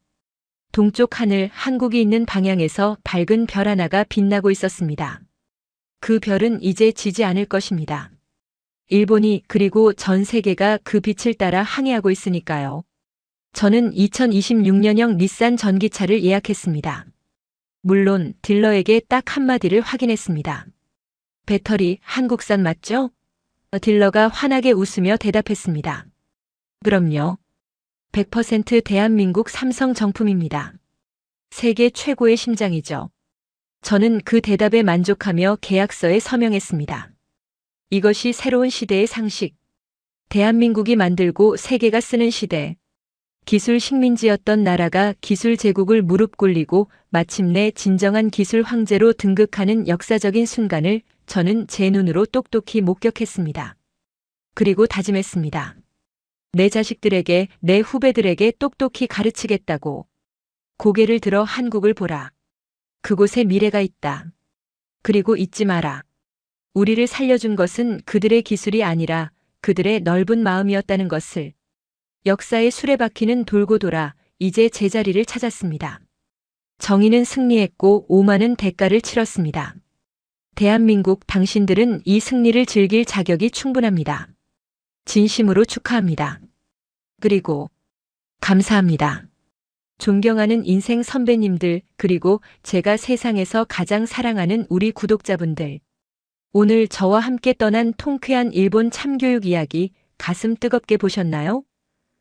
동쪽 하늘 한국이 있는 방향에서 밝은 별 하나가 빛나고 있었습니다. 그 별은 이제 지지 않을 것입니다. 일본이 그리고 전 세계가 그 빛을 따라 항해하고 있으니까요. 저는 2026년형 닛산 전기차를 예약했습니다. 물론 딜러에게 딱 한마디를 확인했습니다. 배터리 한국산 맞죠? 딜러가 환하게 웃으며 대답했습니다. 그럼요. 100% 대한민국 삼성 정품입니다. 세계 최고의 심장이죠. 저는 그 대답에 만족하며 계약서에 서명했습니다. 이것이 새로운 시대의 상식. 대한민국이 만들고 세계가 쓰는 시대. 기술 식민지였던 나라가 기술 제국을 무릎 꿇리고 마침내 진정한 기술 황제로 등극하는 역사적인 순간을 저는 제 눈으로 똑똑히 목격했습니다. 그리고 다짐했습니다. 내 자식들에게, 내 후배들에게 똑똑히 가르치겠다고. 고개를 들어 한국을 보라. 그곳에 미래가 있다. 그리고 잊지 마라. 우리를 살려준 것은 그들의 기술이 아니라 그들의 넓은 마음이었다는 것을. 역사의 수레바퀴는 돌고 돌아 이제 제자리를 찾았습니다. 정의는 승리했고 오만은 대가를 치렀습니다. 대한민국 당신들은 이 승리를 즐길 자격이 충분합니다. 진심으로 축하합니다. 그리고 감사합니다. 존경하는 인생 선배님들, 그리고 제가 세상에서 가장 사랑하는 우리 구독자분들. 오늘 저와 함께 떠난 통쾌한 일본 참교육 이야기 가슴 뜨겁게 보셨나요?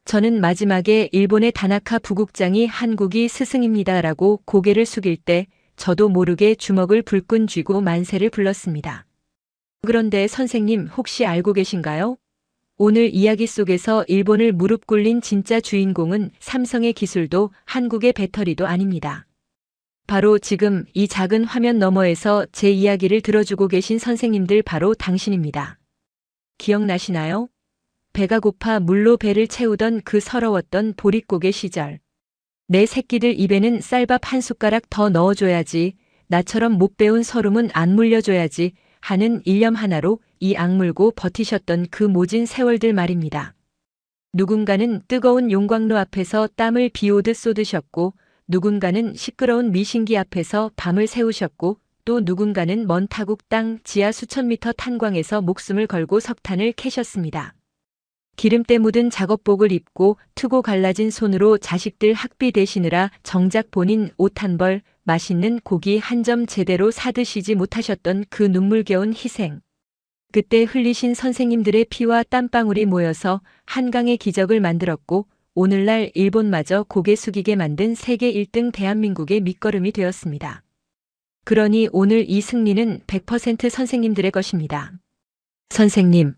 저는 마지막에 일본의 다나카 부국장이 한국이 스승입니다라고 고개를 숙일 때 저도 모르게 주먹을 불끈 쥐고 만세를 불렀습니다. 그런데 선생님 혹시 알고 계신가요? 오늘 이야기 속에서 일본을 무릎 꿇린 진짜 주인공은 삼성의 기술도 한국의 배터리도 아닙니다. 바로 지금 이 작은 화면 너머에서 제 이야기를 들어주고 계신 선생님들 바로 당신입니다. 기억나시나요? 배가 고파 물로 배를 채우던 그 서러웠던 보릿고개 시절. 내 새끼들 입에는 쌀밥 한 숟가락 더 넣어줘야지, 나처럼 못 배운 서름은 안 물려줘야지 하는 일념 하나로 이 악물고 버티셨던 그 모진 세월들 말입니다. 누군가는 뜨거운 용광로 앞에서 땀을 비 오듯 쏟으셨고, 누군가는 시끄러운 미신기 앞에서 밤을 새우셨고, 또 누군가는 먼 타국 땅 지하 수천 미터 탄광에서 목숨을 걸고 석탄을 캐셨습니다. 기름때 묻은 작업복을 입고 트고 갈라진 손으로 자식들 학비 대시느라 정작 본인 옷 한 벌, 맛있는 고기 한 점 제대로 사드시지 못하셨던 그 눈물겨운 희생. 그때 흘리신 선생님들의 피와 땀방울이 모여서 한강의 기적을 만들었고 오늘날 일본마저 고개 숙이게 만든 세계 1등 대한민국의 밑거름이 되었습니다. 그러니 오늘 이 승리는 100% 선생님들의 것입니다. 선생님,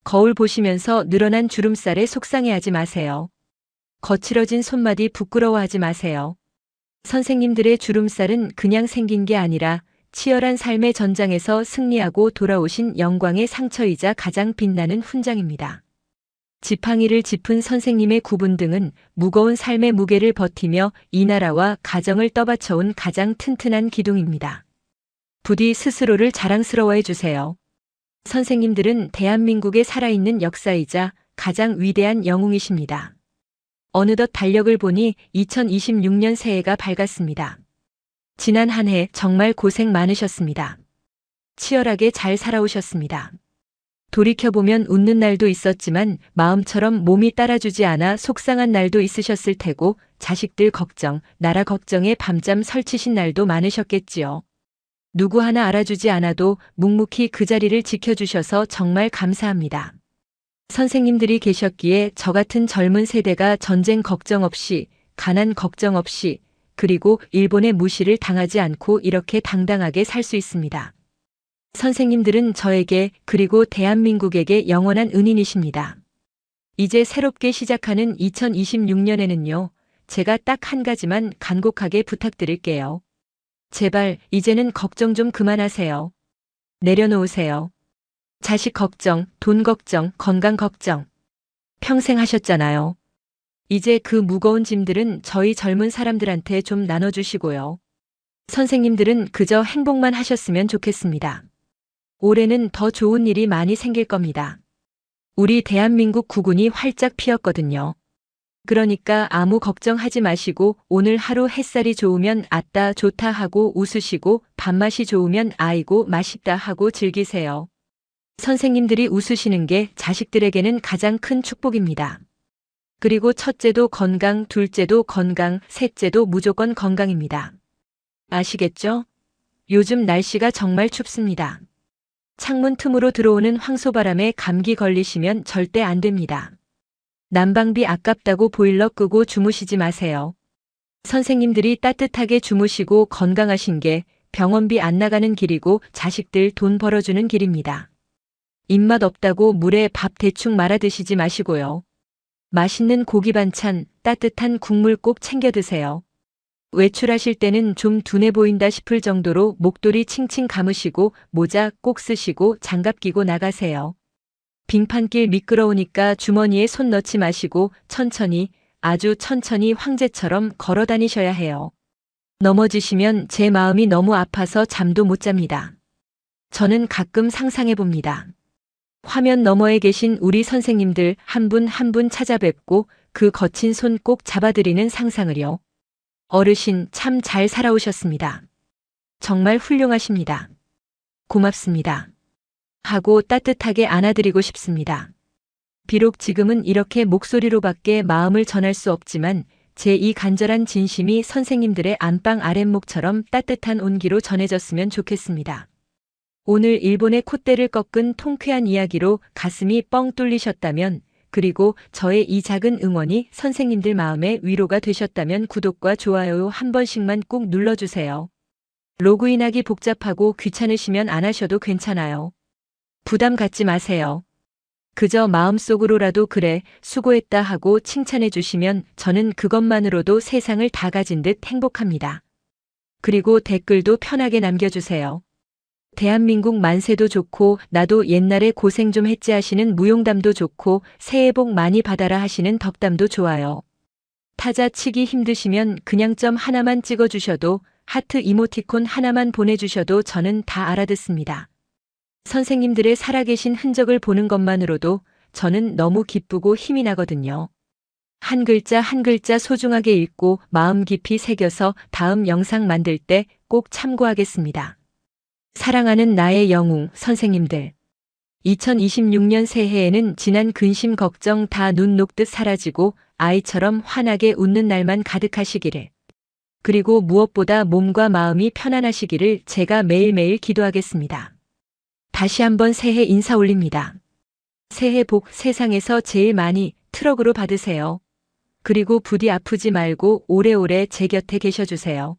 거울 보시면서 늘어난 주름살에 속상해하지 마세요. 거칠어진 손마디 부끄러워하지 마세요. 선생님들의 주름살은 그냥 생긴 게 아니라 치열한 삶의 전장에서 승리하고 돌아오신 영광의 상처이자 가장 빛나는 훈장입니다. 지팡이를 짚은 선생님의 구분 등은 무거운 삶의 무게를 버티며 이 나라와 가정을 떠받쳐온 가장 튼튼한 기둥입니다. 부디 스스로를 자랑스러워해 주세요. 선생님들은 대한민국의 살아있는 역사이자 가장 위대한 영웅이십니다. 어느덧 달력을 보니 2026년 새해가 밝았습니다. 지난 한 해 정말 고생 많으셨습니다. 치열하게 잘 살아오셨습니다. 돌이켜보면 웃는 날도 있었지만 마음처럼 몸이 따라주지 않아 속상한 날도 있으셨을 테고 자식들 걱정, 나라 걱정에 밤잠 설치신 날도 많으셨겠지요. 누구 하나 알아주지 않아도 묵묵히 그 자리를 지켜주셔서 정말 감사합니다. 선생님들이 계셨기에 저 같은 젊은 세대가 전쟁 걱정 없이, 가난 걱정 없이, 그리고 일본의 무시를 당하지 않고 이렇게 당당하게 살 수 있습니다. 선생님들은 저에게 그리고 대한민국에게 영원한 은인이십니다. 이제 새롭게 시작하는 2026년에는요, 제가 딱 한 가지만 간곡하게 부탁드릴게요. 제발 이제는 걱정 좀 그만하세요. 내려놓으세요. 자식 걱정, 돈 걱정, 건강 걱정. 평생 하셨잖아요. 이제 그 무거운 짐들은 저희 젊은 사람들한테 좀 나눠주시고요. 선생님들은 그저 행복만 하셨으면 좋겠습니다. 올해는 더 좋은 일이 많이 생길 겁니다. 우리 대한민국 국운이 활짝 피었거든요. 그러니까 아무 걱정하지 마시고 오늘 하루 햇살이 좋으면 아따 좋다 하고 웃으시고 밥맛이 좋으면 아이고 맛있다 하고 즐기세요. 선생님들이 웃으시는 게 자식들에게는 가장 큰 축복입니다. 그리고 첫째도 건강, 둘째도 건강, 셋째도 무조건 건강입니다. 아시겠죠? 요즘 날씨가 정말 춥습니다. 창문 틈으로 들어오는 황소바람에 감기 걸리시면 절대 안 됩니다. 난방비 아깝다고 보일러 끄고 주무시지 마세요. 선생님들이 따뜻하게 주무시고 건강하신 게 병원비 안 나가는 길이고 자식들 돈 벌어주는 길입니다. 입맛 없다고 물에 밥 대충 말아 드시지 마시고요. 맛있는 고기 반찬, 따뜻한 국물 꼭 챙겨 드세요. 외출하실 때는 좀 둔해 보인다 싶을 정도로 목도리 칭칭 감으시고 모자 꼭 쓰시고 장갑 끼고 나가세요. 빙판길 미끄러우니까 주머니에 손 넣지 마시고 천천히, 아주 천천히 황제처럼 걸어 다니셔야 해요. 넘어지시면 제 마음이 너무 아파서 잠도 못 잡니다. 저는 가끔 상상해 봅니다. 화면 너머에 계신 우리 선생님들 한 분 한 분 찾아뵙고 그 거친 손 꼭 잡아드리는 상상을요. 어르신 참 잘 살아오셨습니다. 정말 훌륭하십니다. 고맙습니다. 하고 따뜻하게 안아드리고 싶습니다. 비록 지금은 이렇게 목소리로밖에 마음을 전할 수 없지만 제 이 간절한 진심이 선생님들의 안방 아랫목처럼 따뜻한 온기로 전해졌으면 좋겠습니다. 오늘 일본의 콧대를 꺾은 통쾌한 이야기로 가슴이 뻥 뚫리셨다면, 그리고 저의 이 작은 응원이 선생님들 마음에 위로가 되셨다면 구독과 좋아요 한 번씩만 꼭 눌러주세요. 로그인하기 복잡하고 귀찮으시면 안 하셔도 괜찮아요. 부담 갖지 마세요. 그저 마음속으로라도 그래, 수고했다 하고 칭찬해 주시면 저는 그것만으로도 세상을 다 가진 듯 행복합니다. 그리고 댓글도 편하게 남겨주세요. 대한민국 만세도 좋고 나도 옛날에 고생 좀 했지 하시는 무용담도 좋고 새해 복 많이 받아라 하시는 덕담도 좋아요. 타자 치기 힘드시면 그냥 점 하나만 찍어주셔도, 하트 이모티콘 하나만 보내주셔도 저는 다 알아듣습니다. 선생님들의 살아계신 흔적을 보는 것만으로도 저는 너무 기쁘고 힘이 나거든요. 한 글자 한 글자 소중하게 읽고 마음 깊이 새겨서 다음 영상 만들 때 꼭 참고하겠습니다. 사랑하는 나의 영웅 선생님들. 2026년 새해에는 지난 근심 걱정 다 눈 녹듯 사라지고 아이처럼 환하게 웃는 날만 가득하시기를. 그리고 무엇보다 몸과 마음이 편안하시기를 제가 매일매일 기도하겠습니다. 다시 한번 새해 인사 올립니다. 새해 복 세상에서 제일 많이 트럭으로 받으세요. 그리고 부디 아프지 말고 오래오래 제 곁에 계셔주세요.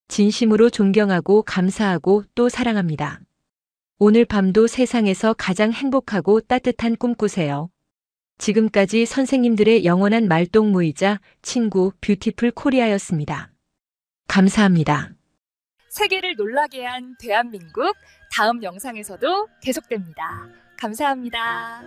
진심으로 존경하고 감사하고 또 사랑합니다. 오늘 밤도 세상에서 가장 행복하고 따뜻한 꿈 꾸세요. 지금까지 선생님들의 영원한 말동무이자 친구 뷰티풀 코리아였습니다. 감사합니다. 세계를 놀라게 한 대한민국, 다음 영상에서도 계속됩니다. 감사합니다.